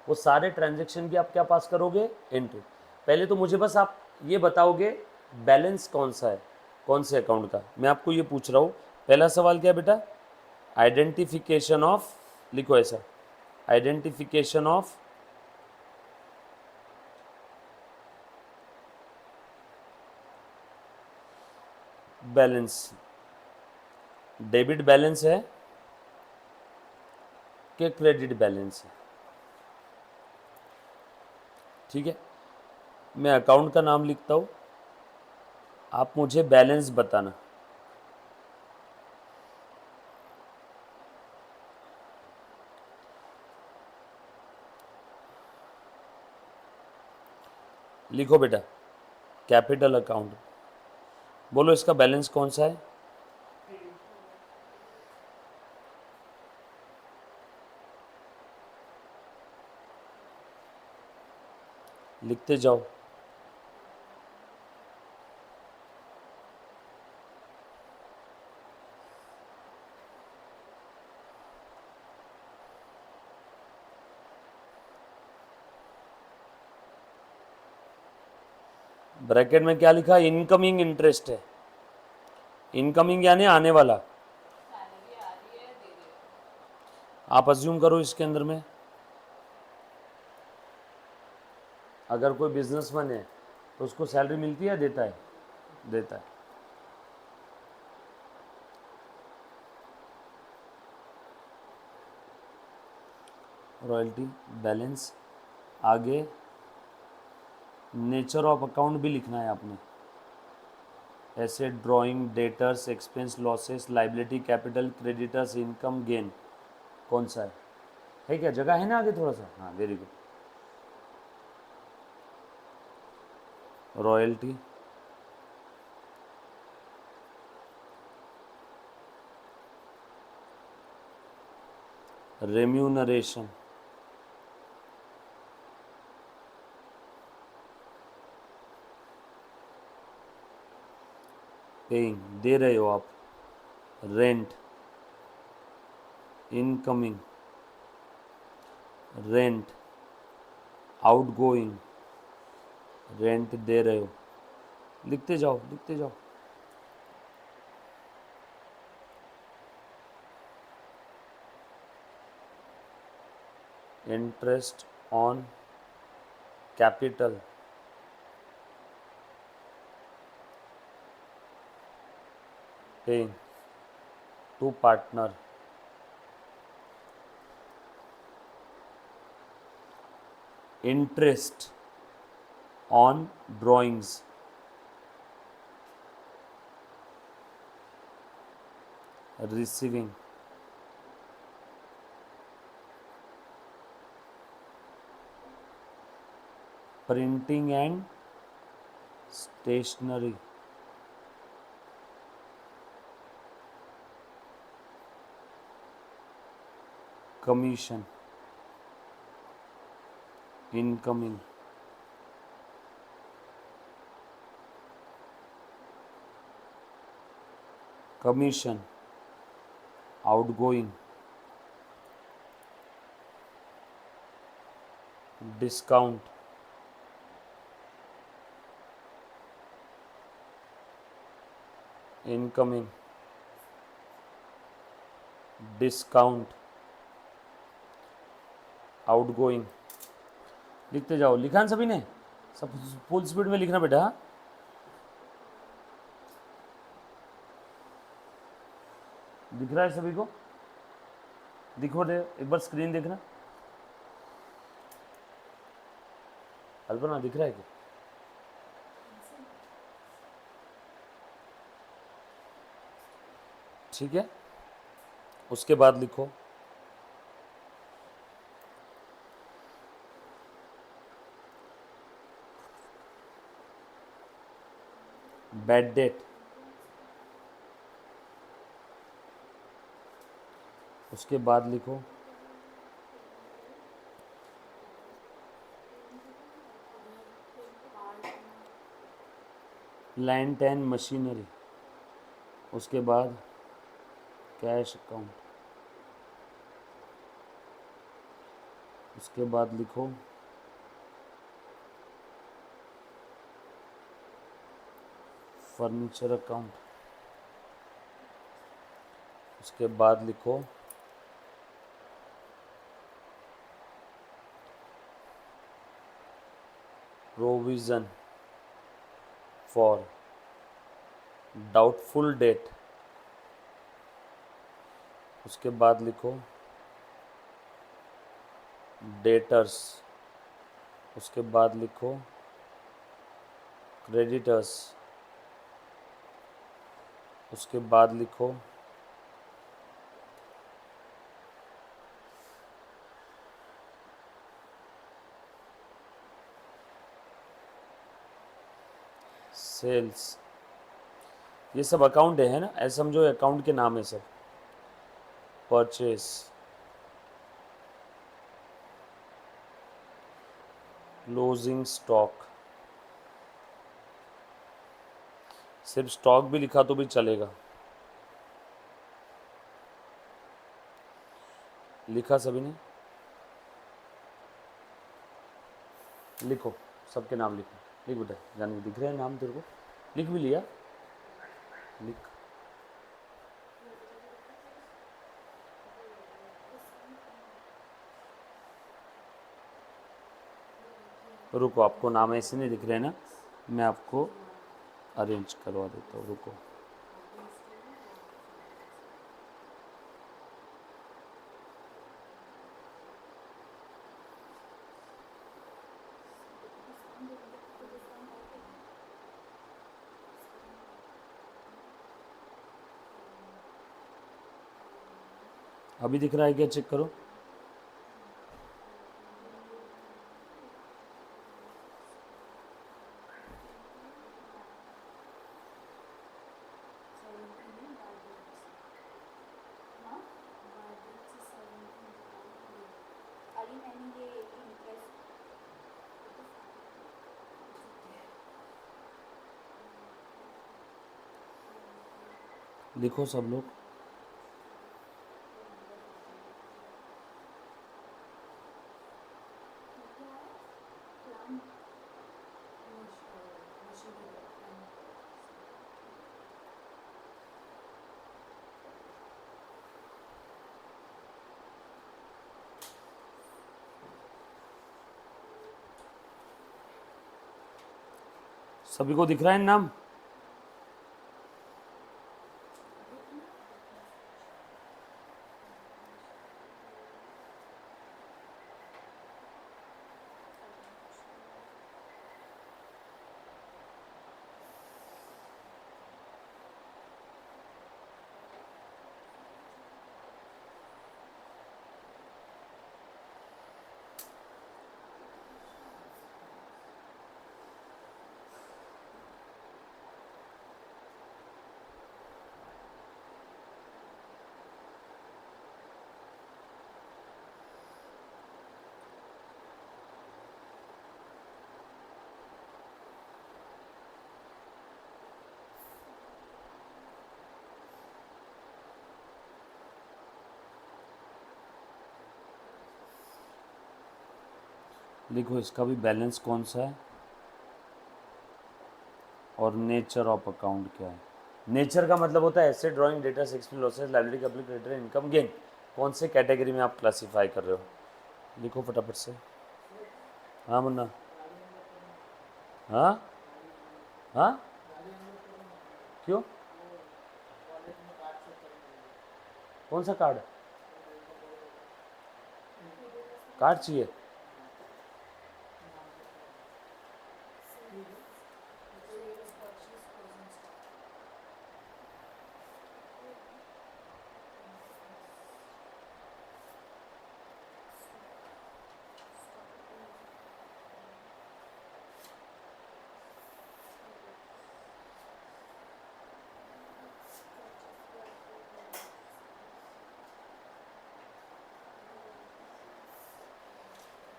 वो सारे ट्रांजैक्शन की आप क्या पास करोगे? एंट्री। पहले तो मुझे बस आप ये बताओगे बैलेंस कौन सा है, कौन से अकाउंट का। मैं आपको ये पूछ रहा हूँ, पहला सवाल क्या है बेटा? आइडेंटिफिकेशन ऑफ, लिखो ऐसा, identification of balance. Debit balance है कि क्रेडिट बैलेंस है? ठीक है, मैं अकाउंट का नाम लिखता हूँ, आप मुझे बैलेंस बताना। लिखो बेटा, कैपिटल अकाउंट, बोलो इसका बैलेंस कौन सा है? लिखते जाओ। ब्रैकेट में क्या लिखा? इनकमिंग इंटरेस्ट है। इनकमिंग यानी आने वाला, सैलरी आ रही है, दे रहे हो। आप अज्यूम करो इसके अंदर में। अगर कोई बिजनेसमैन है तो उसको सैलरी मिलती है, देता है? देता है। रॉयल्टी बैलेंस, आगे नेचर ऑफ अकाउंट भी लिखना है आपने। Asset, drawing, debtors, expense, losses, liability, capital, creditors, income, gain, कौन सा है क्या? जगह है ना आगे थोड़ा सा? हाँ, very good. Royalty, remuneration, paying, दे रहे हो आप, rent, incoming, rent, outgoing, rent दे रहे हो। लिखते जाओ, लिखते जाओ। Interest on capital, paying to partner, interest on drawings, receiving, printing and stationery, commission, incoming, commission, outgoing, discount, incoming, discount, outgoing. लिखते जाओ। लिखा ना सभी ने? सब फुल स्पीड में लिखना बेटा। दिख रहा है सभी को? दिखो दे, एक बार स्क्रीन देखना। अल्पना दिख रहा है क्या? ठीक है, उसके बाद लिखो बैड डेट, उसके बाद लिखो प्लांट एंड मशीनरी, उसके बाद कैश अकाउंट, उसके बाद लिखो फर्नीचर अकाउंट, उसके बाद लिखो प्रोविज़न फॉर डाउटफुल डेट, उसके बाद लिखो डेटर्स, उसके बाद लिखो क्रेडिटर्स, उसके बाद लिखो सेल्स। ये सब अकाउंट है ना, ऐसा समझो अकाउंट के नाम है सब। परचेस, क्लोजिंग स्टॉक, सिर्फ स्टॉक भी लिखा तो भी चलेगा। लिखा सभी ने? लिखो, सबके नाम लिखो। लिख बेटा, जान दिख रहे हैं नाम तेरे को? लिख भी लिया? लिख। रुको, आपको नाम ऐसे नहीं दिख रहे ना, मैं आपको अरेंज करवा देता हूँ, रुको। अभी दिख रहा है क्या? चेक करो। लिखो सब लोग। सभी को दिख रहा है नाम? लिखो इसका भी बैलेंस कौन सा है और नेचर ऑफ अकाउंट क्या है। नेचर का मतलब होता है asset, drawing, debtor, expense, losses, liability, capital, creditor, income, gain. कौन से कैटेगरी में आप क्लासीफाई कर रहे हो, लिखो फटाफट से। हाँ मुन्ना, हाँ हाँ, क्यों, कौन सा कार्ड, कार्ड चाहिए।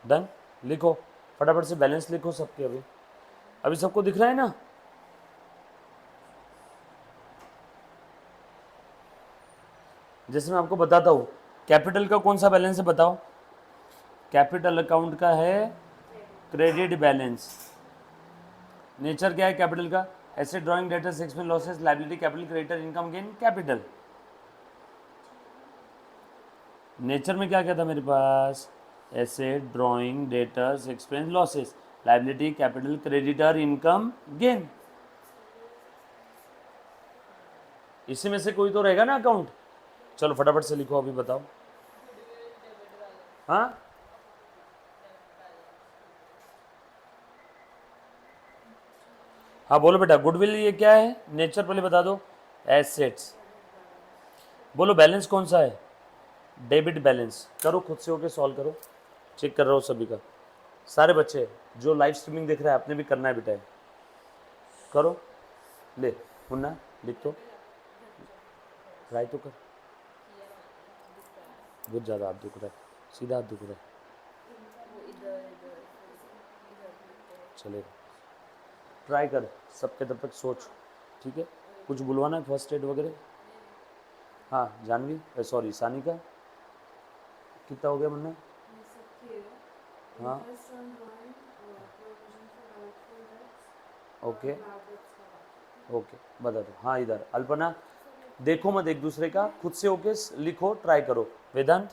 डन, लिखो फटाफट से बैलेंस लिखो सबके। अभी अभी सबको दिख रहा है ना। जैसे मैं आपको बताता हूँ, कैपिटल का कौन सा बैलेंस है बताओ। कैपिटल अकाउंट का है क्रेडिट बैलेंस। नेचर क्या है कैपिटल का, asset, drawing, debtor, expense, losses, liability, capital, creditor, income, gain, capital. Nature में क्या क्या था मेरे पास, asset, drawing, debtors, expense, losses, liability, capital, creditor, income, gain. इसी में से कोई तो रहेगा ना अकाउंट। चलो फटाफट से लिखो अभी बताओ। हाँ हाँ बोलो बेटा, गुडविल ये क्या है, नेचर पहले बता दो। एसेट्स। बोलो बैलेंस कौन सा है, डेबिट बैलेंस। करो खुद से होके सॉल्व करो, चेक कर रहा हूँ सभी का। सारे बच्चे जो लाइव स्ट्रीमिंग देख रहे हैं आपने भी करना है बेटा, करो। ले मुन्ना लिख तो, ट्राई तो कर। बहुत ज़्यादा हाथ दुख रहा है, सीधा हाथ दुख रहा है, चलेगा। ट्राई कर सबके तब तक सोच, ठीक है। कुछ बुलवाना है फर्स्ट एड वगैरह। हाँ जानवी, सॉरी सानिका, कितना हो गया मुन्ना। हाँ ओके ओके बता दो। हाँ इधर अल्पना, देखो मत एक दूसरे का, खुद से होके लिखो, ट्राई करो। वेदांत,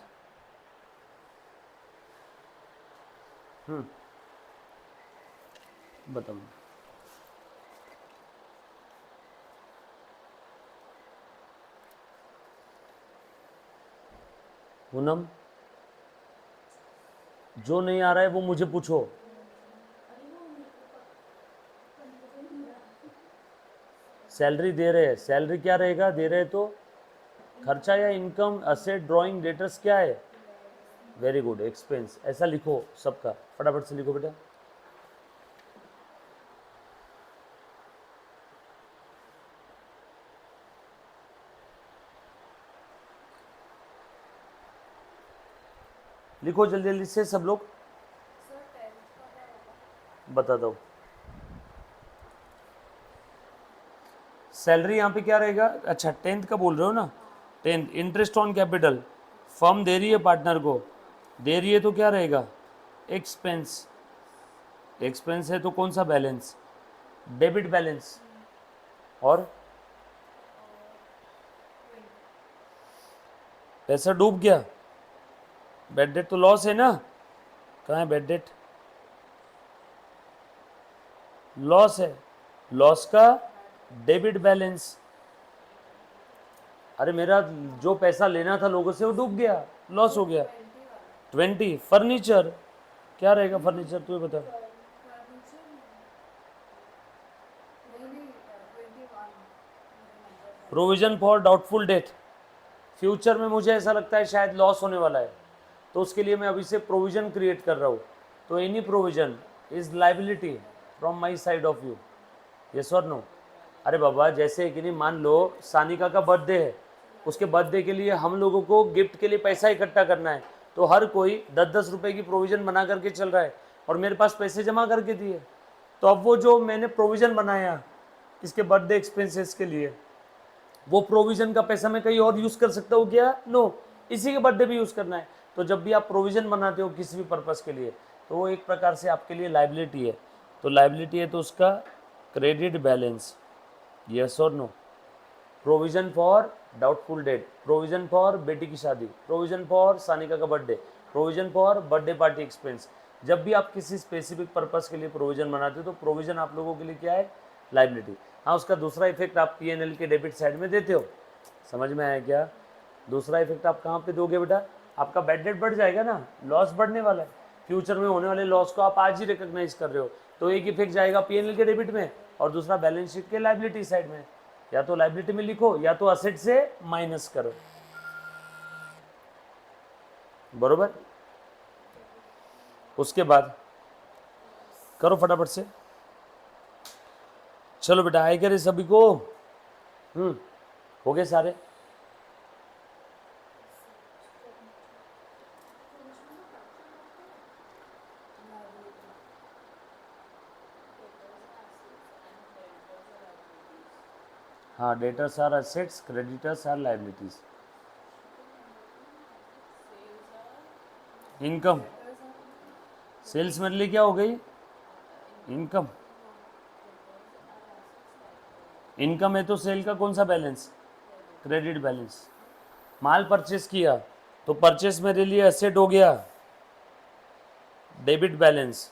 बताओ। पूनम, जो नहीं आ रहा है वो मुझे पूछो। सैलरी दे रहे हैं, सैलरी क्या रहेगा दे रहे तो, खर्चा या इनकम, असेट, ड्राइंग, डेटर्स क्या है, वेरी गुड, एक्सपेंस। ऐसा लिखो सबका, फटाफट से लिखो बेटा। लिखो जल्दी जल्दी से सब लोग, बता दो। सैलरी यहाँ पे क्या रहेगा, अच्छा 10th का बोल रहे हो ना। 10th interest on capital, firm दे रही है पार्टनर को, दे रही है तो क्या रहेगा, एक्सपेंस। एक्सपेंस है तो कौन सा बैलेंस, डेबिट बैलेंस। और पैसा डूब गया, बैड डेट तो लॉस है ना, कहाँ है बैड डेट, लॉस है, लॉस का डेबिट बैलेंस। अरे मेरा जो पैसा लेना था लोगों से वो डूब गया, लॉस हो गया। 20 फर्नीचर, क्या रहेगा फर्नीचर तू बता। Provision for doubtful date, future में मुझे ऐसा लगता है शायद लॉस होने वाला है, तो उसके लिए मैं अभी से प्रोविजन क्रिएट कर रहा हूँ। तो any provision is liability from my side of you, yes और नो। अरे बाबा जैसे कि नहीं, मान लो सानिका का बर्थडे है, उसके बर्थडे के लिए हम लोगों को गिफ्ट के लिए पैसा इकट्ठा करना है, तो हर कोई 10-10 रुपए की प्रोविज़न बना करके चल रहा है, और मेरे पास पैसे जमा करके दिए। तो अब वो जो मैंने प्रोविज़न बनाया इसके बर्थडे एक्सपेंसेस के लिए, वो प्रोविज़न का पैसा मैं कहीं और यूज़ कर सकता हूँ क्या, नो, इसी के बर्थडे भी यूज़ करना है। तो जब भी आप प्रोविज़न बनाते हो किसी भी पर्पज़ के लिए, तो वो एक प्रकार से आपके लिए लाइबिलिटी है। तो लाइबिलिटी है तो उसका क्रेडिट बैलेंस, यस और no. Provision for doubtful debt, provision for बेटी की शादी, प्रोविजन फॉर सानिका का birthday, provision for birthday party expense. जब भी आप किसी स्पेसिफिक पर्पस के लिए प्रोविजन बनाते हो तो प्रोविजन आप लोगों के लिए क्या है, लाइबिलिटी। हाँ, उसका दूसरा इफेक्ट आप P&L के डेबिट साइड में देते हो, समझ में आया क्या? दूसरा इफेक्ट आप कहाँ पे दोगे बेटा? आपका बैड डेट बढ़ जाएगा ना, लॉस बढ़ने वाला है, फ्यूचर में होने वाले लॉस को आप आज ही रिकॉग्नाइज कर रहे हो, तो एक इफेक्ट जाएगा P&L के डेबिट में और दूसरा बैलेंस शीट के लाइबिलिटी साइड में। या तो लाइबिलिटी में लिखो या तो असेट से माइनस करो, बरोबर। उसके बाद करो फटाफट से, चलो बेटा, आए करे सभी को? हो गए सारे? हाँ, debtors are assets, creditors are liabilities. Income, sales मेरे लिए क्या हो गई? इनकम। इनकम है तो सेल का कौन सा बैलेंस? Credit balance. माल परचेस किया तो परचेस मेरे लिए एसेट हो गया, डेबिट बैलेंस।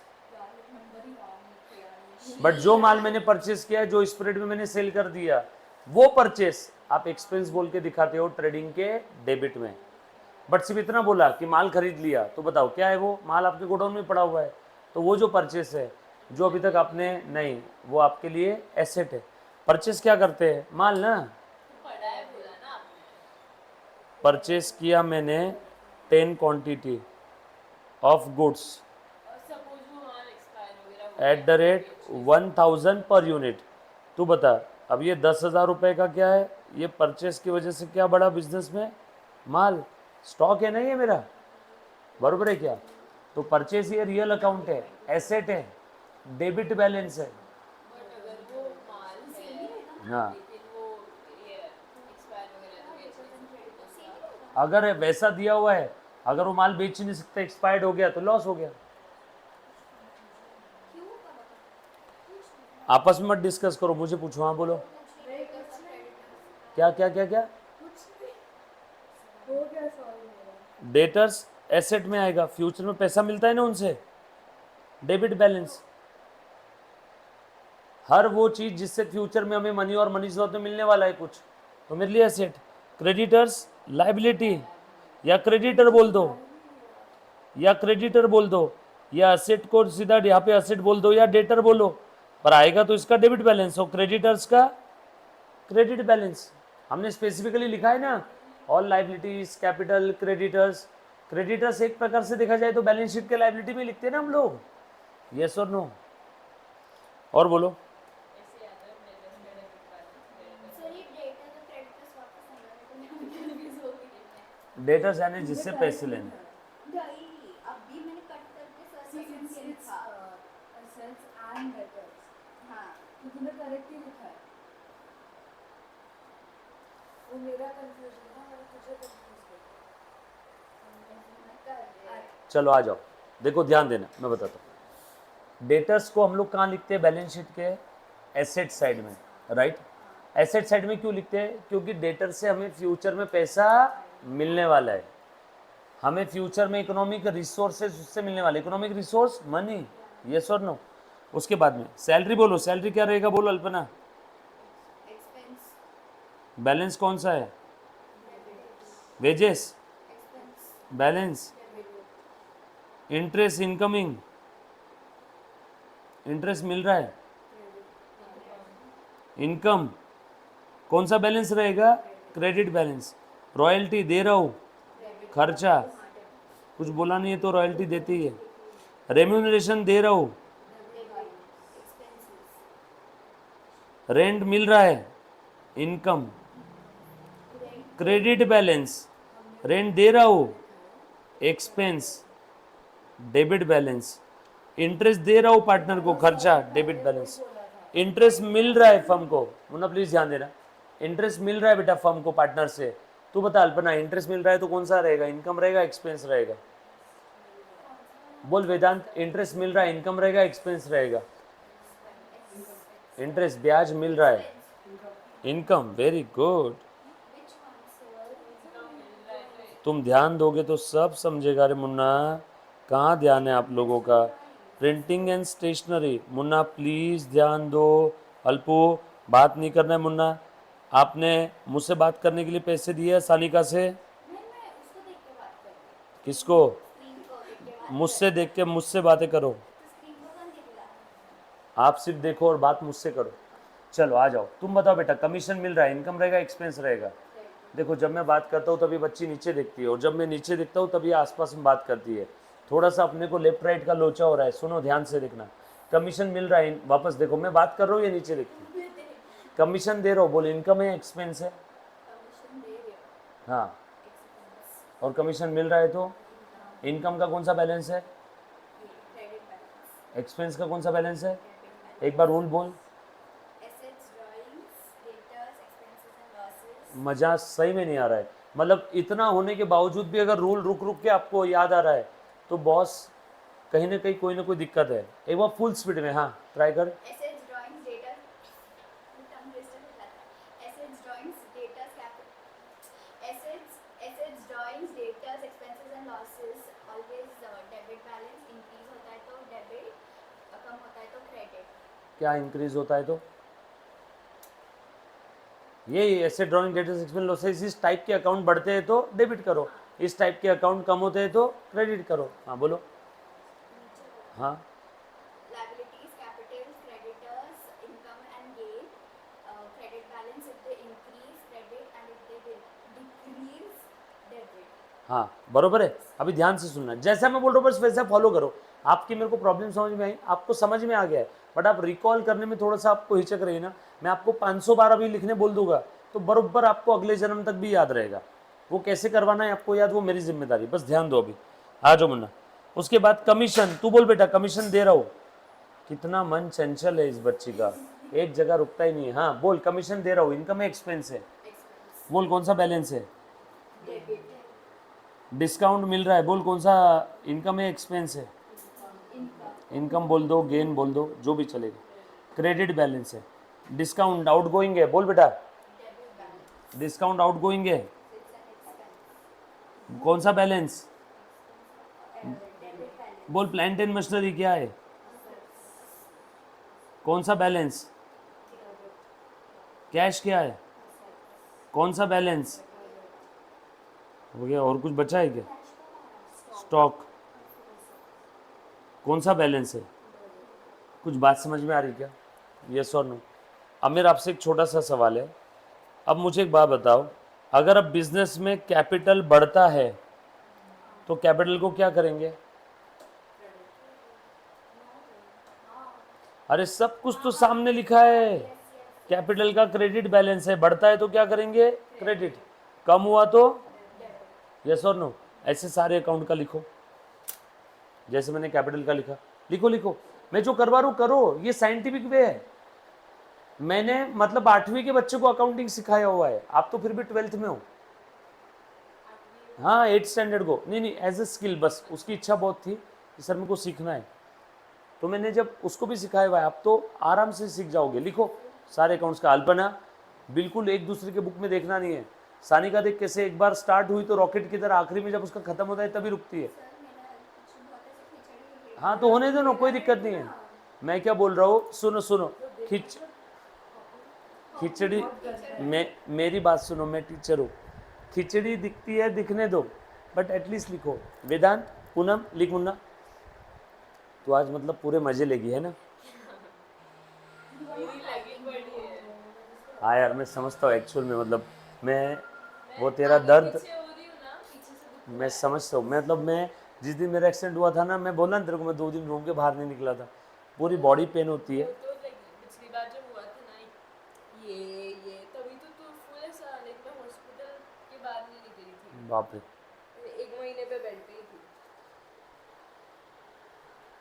बट जो माल मैंने परचेस किया, जो स्प्रेड में मैंने सेल कर दिया, वो परचेस आप एक्सपेंस बोल के दिखाते हो ट्रेडिंग के डेबिट में। बट सिर्फ इतना बोला कि माल खरीद लिया, तो बताओ क्या है वो? माल आपके गोडाउन में पड़ा हुआ है, तो वो जो परचेस है, जो अभी तक आपने नहीं, वो आपके लिए एसेट है। परचेस क्या करते हैं? माल ना, पढ़ा है बोला ना आपने। परचेस किया मैंने 10 क्वांटिटी ऑफ गुड्स और सपोज वो माल एक्सपायर वगैरह हो at the rate 1000 per unit. तू बता, अब ये 10,000 रुपये का क्या है? ये परचेस की वजह से क्या बढ़ा बिजनेस में? माल, स्टॉक है ना ये मेरा, बरोबर है क्या? तो परचेस ये रियल अकाउंट है, एसेट है, डेबिट बैलेंस है। बट अगर वो माल है हाँ, लेकिन वो ये एक्सपायर वगैरह तो बेच अगर वैसा दिया हुआ है, अगर वो माल बेच ही नहीं सकता, एक्सपायर्ड हो गया तो लॉस हो गया। आपस में मत डिस्कस करो, मुझे पूछो। हाँ बोलो, क्या क्या क्या क्या? डेटर्स एसेट में आएगा, फ्यूचर में पैसा मिलता है ना उनसे, डेबिट बैलेंस। हर वो चीज जिससे फ्यूचर में हमें मनी और मनी स्रोत में मिलने वाला है कुछ, तो मेरे लिए एसेट। क्रेडिटर्स लाइबिलिटी, या क्रेडिटर बोल दो, या क्रेडिटर बोल दो, या असेट को सीधा यहाँ पे असेट बोल दो, या डेटर बोलो, पर आएगा तो इसका डेबिट बैलेंस हो, क्रेडिटर्स का क्रेडिट बैलेंस। हमने स्पेसिफिकली लिखा है ना, all liabilities capital creditors. Creditors एक प्रकार से देखा जाए तो बैलेंस शीट के लाइबिलिटी में लिखते हैं ना हम लोग, यस और नो। और बोलो, ऐसे आता है डेबिट सर ये डेटा तो क्रेडिटर्स वापस आना है तो कंफ्यूज हो गई डेटर्स यानी जिससे पैसे लेने। भाई अभी मैंने कट करके सर से लिखा assets and debtors. हाँ तो तूने करेक्ट ही लिखा है। वो मेरा कंफ्यूजन था, मैंने तुझे कंफ्यूज किया। चलो आ जाओ, देखो ध्यान देना, मैं बताता हूँ। डेटर्स को हम लोग कहाँ लिखते हैं? बैलेंस शीट के एसेट साइड में, राइट। एसेट साइड में क्यों लिखते हैं? क्योंकि डेटर से हमें फ्यूचर में पैसा मिलने वाला है, हमें फ्यूचर में इकोनॉमिक रिसोर्सेज उससे मिलने वाले। इकोनॉमिक रिसोर्स मनी, यस और नो। उसके बाद में सैलरी बोलो, सैलरी क्या रहेगा बोलो अल्पना? एक्सपेंस बैलेंस कौन सा है? Wages expense balance. Interest incoming, interest मिल रहा है, इनकम कौन सा बैलेंस रहेगा? Credit balance. रॉयल्टी दे रहा हूँ, खर्चा, कुछ बोला नहीं है तो रॉयल्टी देती ही है। रेम्यूनरेशन दे रहा हूँ, रेंट मिल रहा है, इनकम। क्रेडिट बैलेंस, रेंट दे रहा हूँ, एक्सपेंस, डेबिट बैलेंस। इंटरेस्ट दे रहा हूँ पार्टनर को, खर्चा, डेबिट बैलेंस। इंटरेस्ट मिल रहा है फर्म को, मुन्ना प्लीज ध्यान देना, इंटरेस्ट मिल रहा है बेटा फर्म को पार्टनर से। तू बता अल्पना, इंटरेस्ट मिल रहा है तो कौन सा रहेगा? इनकम रहेगा, एक्सपेंस रहेगा? बोल वेदांत, इंटरेस्ट मिल रहा है, इनकम रहेगा, एक्सपेंस रहेगा? इंटरेस्ट, ब्याज मिल रहा है, income, very good. Which one, sir? तुम ध्यान दोगे तो सब समझेगा रे मुन्ना। कहाँ ध्यान है आप लोगों का? Printing and stationery, Munna please ध्यान दो। अल्पू, बात नहीं करना है मुन्ना। आपने मुझसे बात करने के लिए पैसे दिए सानिका से? नहीं, मैं उसको देख के बात कर रही हूँ। किसको? स्क्रीन को देख के बात मुझसे देख के मुझसे बातें करो। तो स्क्रीन को कौन देख रहा है? आप सिर्फ देखो और बात मुझसे करो। चलो आ जाओ, तुम बताओ बेटा, कमीशन मिल रहा है, इनकम रहेगा, एक्सपेंस रहेगा? देखो, जब मैं बात करता हूँ तभी बच्ची नीचे देखती है, और जब मैं नीचे दिखता हूँ तभी आसपास में बात करती है। थोड़ा सा अपने को लेफ्ट राइट का लोचा हो रहा है। सुनो, ध्यान से देखना। कमीशन मिल रहा है, वापस देखो, मैं बात कर रहा हूँ या नीचे देखती हूँ? कमीशन दे रहा हूँ, बोल इनकम है, एक्सपेंस है? कमीशन दे रहे हो, हाँ, एक्सपेंस, और कमीशन मिल रहा है तो इनकम का कौन सा बैलेंस है? क्रेडिट बैलेंस, एक्सपेंस का कौन सा बैलेंस है? डेबिट बैलेंस, एक बार रूल बोल। Assets, drawings, debtors, expenses and losses. मजा सही में नहीं आ रहा है। मतलब इतना होने के बावजूद भी अगर रूल रुक रुक के आपको याद आ रहा है तो बॉस, कहीं ना कहीं कोई ना कोई दिक्कत है। एक बार फुल स्पीड में, हाँ ट्राई कर। Assets, drawings, data, tongue twister हो जाता है। Assets, drawings, debtors, assets, drawings, debtors, expenses and losses. Always debit balance increase होता है तो डेबिट, कम होता है तो क्रेडिट। क्या इंक्रीज होता है तो? ये ऐसे ड्राइंग डेटा एक्सपेंस लॉसेस, इस टाइप के अकाउंट बढ़ते हैं तो डेबिट करो, इस टाइप के अकाउंट कम होते हैं तो क्रेडिट करो। हाँ बोलो। हाँ, Liabilities, capitals, creditors, income and gain, credit balance if they increase, credit, and if they decrease, debit. हाँ बरोबर है। अभी ध्यान से सुनना, जैसा मैं बोल रहा हूँ बस वैसा फॉलो करो। आपकी मेरे को प्रॉब्लम समझ में आई, आपको समझ में आ गया है, बट आप रिकॉल करने में थोड़ा सा आपको हिचक रही है ना। मैं आपको 500 बार अभी लिखने बोल दूंगा तो बरोबर आपको अगले जन्म तक भी याद रहेगा। वो कैसे करवाना है आपको याद, वो मेरी जिम्मेदारी, बस ध्यान दो अभी। आ जाओ मुन्ना। उसके बाद कमीशन, तू बोल बेटा, कमीशन दे रहा हूँ। कितना मन चंचल है इस बच्ची का, एक जगह रुकता ही नहीं है। हाँ बोल, कमीशन दे रहा हूँ, इनकम है, एक्सपेंस है? Expense, बोल कौन सा बैलेंस है? debit, डिस्काउंट मिल रहा है, बोल कौन सा इनकम है, एक्सपेंस है? income, इनकम बोल दो, गेन बोल दो, जो भी चलेगा। क्रेडिट बैलेंस है, डिस्काउंट आउट गोइंग है, बोल बेटा। debit balance, discount out going है, it's an expense, कौन सा बैलेंस? debit balance, बोल प्लांट एंड मशीनरी क्या है, कौन सा बैलेंस? कैश क्या है, कौन सा बैलेंस? हो गया, और कुछ बचा है क्या? स्टॉक, कौन सा बैलेंस है? कुछ बात समझ में आ रही क्या? यस और नो? अब मेरा आपसे एक छोटा सा सवाल है। अब मुझे एक बात बताओ, अगर अब बिजनेस में कैपिटल बढ़ता है तो कैपिटल को क्या करेंगे? अरे सब कुछ तो सामने लिखा है। कैपिटल का क्रेडिट बैलेंस है, बढ़ता है तो क्या करेंगे? क्रेडिट। कम हुआ तो? यस और नो? ऐसे सारे अकाउंट का लिखो, जैसे मैंने कैपिटल का लिखा। लिखो लिखो, मैं जो करवा रहा हूँ करो, ये साइंटिफिक वे है। मैंने मतलब 8वीं के बच्चे को अकाउंटिंग सिखाया हुआ है, आप तो फिर भी 12th में हो। हाँ 8th स्टैंडर्ड को, नहीं नहीं, एज ए स्किल, बस उसकी इच्छा बहुत थी कि सर मेरे को सीखना है, तो मैंने जब उसको भी सिखाया हुआ है, आप तो आराम से सीख जाओगे। लिखो सारे अकाउंट्स का। अल्पना, बिल्कुल एक दूसरे के बुक में देखना नहीं है। सानिका देख कैसे एक बार स्टार्ट हुई तो रॉकेट की तरह आखिरी में जब उसका खत्म होता है तभी रुकती है। सर मेरा कुछ बहुत ऐसे खिचड़ी हाँ तो होने दो ना, कोई दिक्कत नहीं है। मैं क्या बोल रहा हूँ, सुनो सुनो, खिचड़ी, मेरी बात सुनो, मैं टीचर हूँ। खिचड़ी दिखती है, दिखने दो, बट एटलीस्ट लिखो। वेदांत, पूनम, लिख मुन्ना। तो आज मतलब पूरे मजे लेगी है ना? मेरी लगी बड़ी है। हाँ यार, मैं समझता हूँ एक्चुअल में, मतलब मैं वो मैं तेरा आगे दर्द पीछे हो रही हूँ ना, पीछे से दुख मैं समझता हूँ। मैं मतलब मैं जिस दिन मेरा एक्सीडेंट हुआ था ना, मैं बोला ना तेरे को, मैं 2 दिन रूम के बाहर नहीं निकला था, पूरी बॉडी पेन होती वो है। तो लाइक पिछली बार जब हुआ था ना, ये तभी तो तू फुल ऐसा लाइक मैं हॉस्पिटल के बाहर नहीं निकली थी, बाप रे, 1 महीने पे बेड पे ही थी।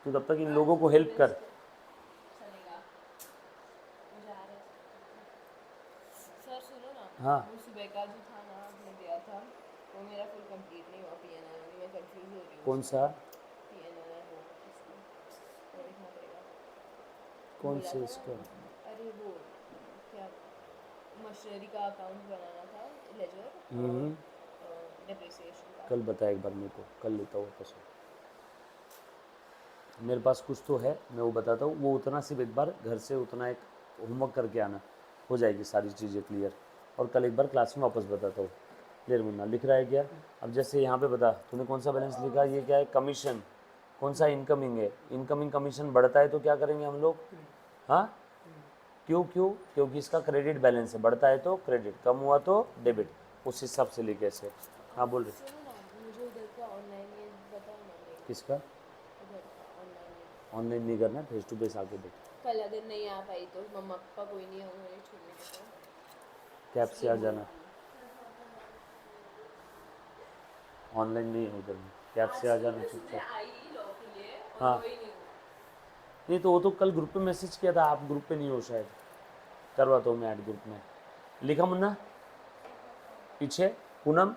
तो तब तक इन लोगों को हेल्प कर। चलेगा, मुझे आ रहा है। सर सुनो ना, हाँ वो सुबह का जो था ना आपने दिया था, वो मेरा फुल कंप्लीट नहीं हुआ। PNR में मैं कंफ्यूज हो रही हूँ। कौन सा? PNR वो कौन बोला से था इसका? ना, अरे वो क्या मशीनरी का अकाउंट बनाना था, लेजर हम्म, डेप्रिसिएशन का। कल बता एक बार मेरे को, कल लेता हूँ वापस। मेरे पास कुछ तो है, मैं वो बताता हूँ। वो उतना सिर्फ एक बार घर से उतना एक होमवर्क करके आना, हो जाएगी सारी चीज़ें क्लियर। और कल एक बार क्लास में वापस बताता हूँ। क्लियर मुन्ना, लिख रहा है क्या? अब जैसे यहाँ पे बता, तूने कौन सा बैलेंस लिखा? ये क्या है? कमीशन। कौन सा? इनकमिंग है। इनकमिंग कमीशन बढ़ता है तो क्या करेंगे हम लोग? हाँ, क्यों क्यों? क्योंकि इसका क्रेडिट बैलेंस है, बढ़ता है तो क्रेडिट, कम हुआ तो डेबिट। उस हिसाब से लिखे ऐसे। हाँ बोल रहे। सुनो ना, मुझे उधर का ऑनलाइन ये बताओ ना, नहीं किसका? उधर का ऑनलाइन ये। ऑनलाइन नहीं करना, फेस टू फेस आके देख। कल अगर नहीं आ पाई तो मम्मा पापा कोई नहीं होंगे छोड़ने के तो कैब से आ इसलिए जाना, ऑनलाइन नहीं है उधर में, कैब से आ जाना चुपचाप। आई लॉ के लिए और हाँ। कोई नहीं। नहीं तो वो तो कल ग्रुप पे मैसेज किया था, आप ग्रुप पे नहीं हो शायद, करवाता हूँ मैं ऐड ग्रुप में। लिखा मुन्ना पीछे? पूनम,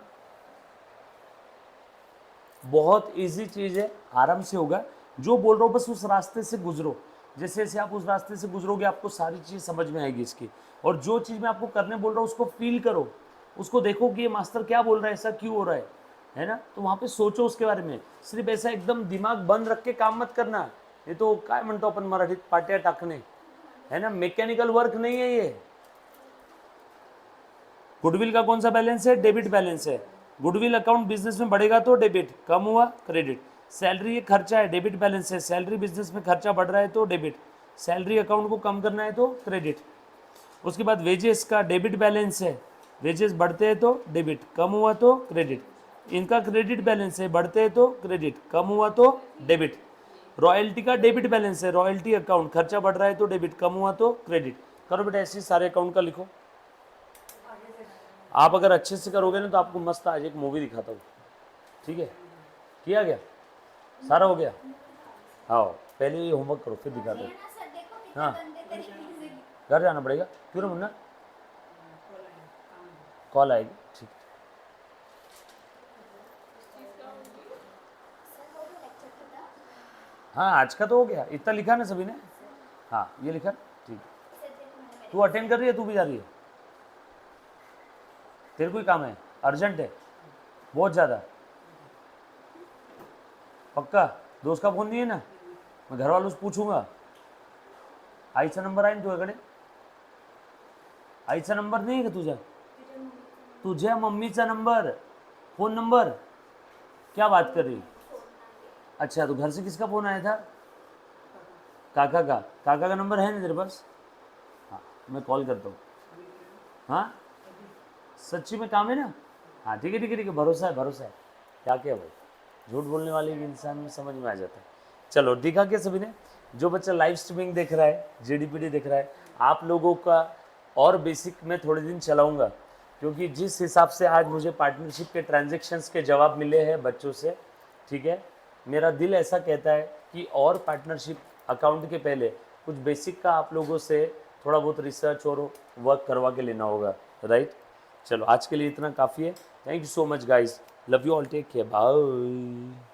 बहुत इजी चीज़ है, आराम से होगा। जो बोल रहा हूँ बस उस रास्ते से गुजरो, जैसे जैसे आप उस रास्ते से गुजरोगे आपको सारी चीज़ समझ में आएगी इसकी। और जो चीज़ मैं आपको करने बोल रहा हूँ उसको फील करो, उसको देखो कि ये मास्टर क्या बोल रहा है, ऐसा क्यों हो रहा है ना? तो वहाँ पे सोचो उसके बारे में। सिर्फ ऐसा एकदम दिमाग बंद रख के काम मत करना, ये तो काय म्हणतो अपन मराठीत पाट्या टाकणे, है ना? मैकेनिकल वर्क नहीं है ये। गुडविल का कौन सा बैलेंस है? डेबिट बैलेंस है। गुडविल अकाउंट बिजनेस में बढ़ेगा तो डेबिट, कम हुआ क्रेडिट। सैलरी एक खर्चा है, डेबिट बैलेंस है। सैलरी बिजनेस में खर्चा बढ़ रहा है तो डेबिट, सैलरी अकाउंट को कम करना है तो क्रेडिट। उसके बाद वेजेस का डेबिट बैलेंस है, वेजेस बढ़ते हैं तो डेबिट, कम हुआ तो क्रेडिट। इनका क्रेडिट बैलेंस है, बढ़ते हैं तो क्रेडिट, कम हुआ तो डेबिट। रॉयल्टी का डेबिट बैलेंस है, रॉयल्टी अकाउंट खर्चा बढ़ रहा है तो डेबिट, कम हुआ तो क्रेडिट। करो बेटा ऐसे ही सारे अकाउंट का लिखो। आप अगर अच्छे से करोगे ना तो आपको मस्त आज एक मूवी दिखाता हूँ, ठीक है? किया गया? सारा हो गया? हाँ, पहले ये होमवर्क करो फिर दिखाते हैं। ना सर देखो कितने हाँ। गंदे तरीके से घर जाना पड़ेगा, क्यों ना मुन्ना? कॉल आएगी, ठीक है। सर वो भी लेक्चर की था हाँ आज का तो हो गया, इतना लिखा ना सभी ने? हाँ ये लिखा, ठीक है। सर देखो मैंने तू अटेंड कर रही है, तू भी जा रही है? तेरे को ही काम है, अर्जेंट है बहुत ज़्यादा? पक्का? दोस्त का फोन नहीं है ना? मैं घर वालों से पूछूंगा। आईचा नंबर आहे ना तुझ्याकडे? आईचा नंबर नाही आहे का तुझ्या? तुझ्या मम्मीचा नंबर, फोन नंबर? क्या बात कर रही? अच्छा तो घर से किसका फ़ोन आया था? काका का? काका का नंबर है ना तेरे पास? हाँ मैं कॉल करता हूँ। हाँ सच्ची में काम है ना? हाँ ठीक है ठीक है ठीक है, भरोसा है भरोसा है। क्या क्या भाई, झूठ बोलने वाले की इंसान में समझ में आ जाता है। चलो दिखा क्या सभी ने? जो बच्चा लाइव स्ट्रीमिंग देख रहा है, जीडीपीडी देख रहा है, आप लोगों का और बेसिक मैं थोड़े दिन चलाऊंगा, क्योंकि जिस हिसाब से आज मुझे पार्टनरशिप के ट्रांजेक्शन्स के जवाब मिले हैं बच्चों से, ठीक है, मेरा दिल ऐसा कहता है कि और पार्टनरशिप अकाउंट के पहले कुछ बेसिक का आप लोगों से थोड़ा बहुत रिसर्च और वर्क करवा के लेना होगा, राइट? चलो आज के लिए इतना काफ़ी है। Thank you so much guys, love you all, take care, bye.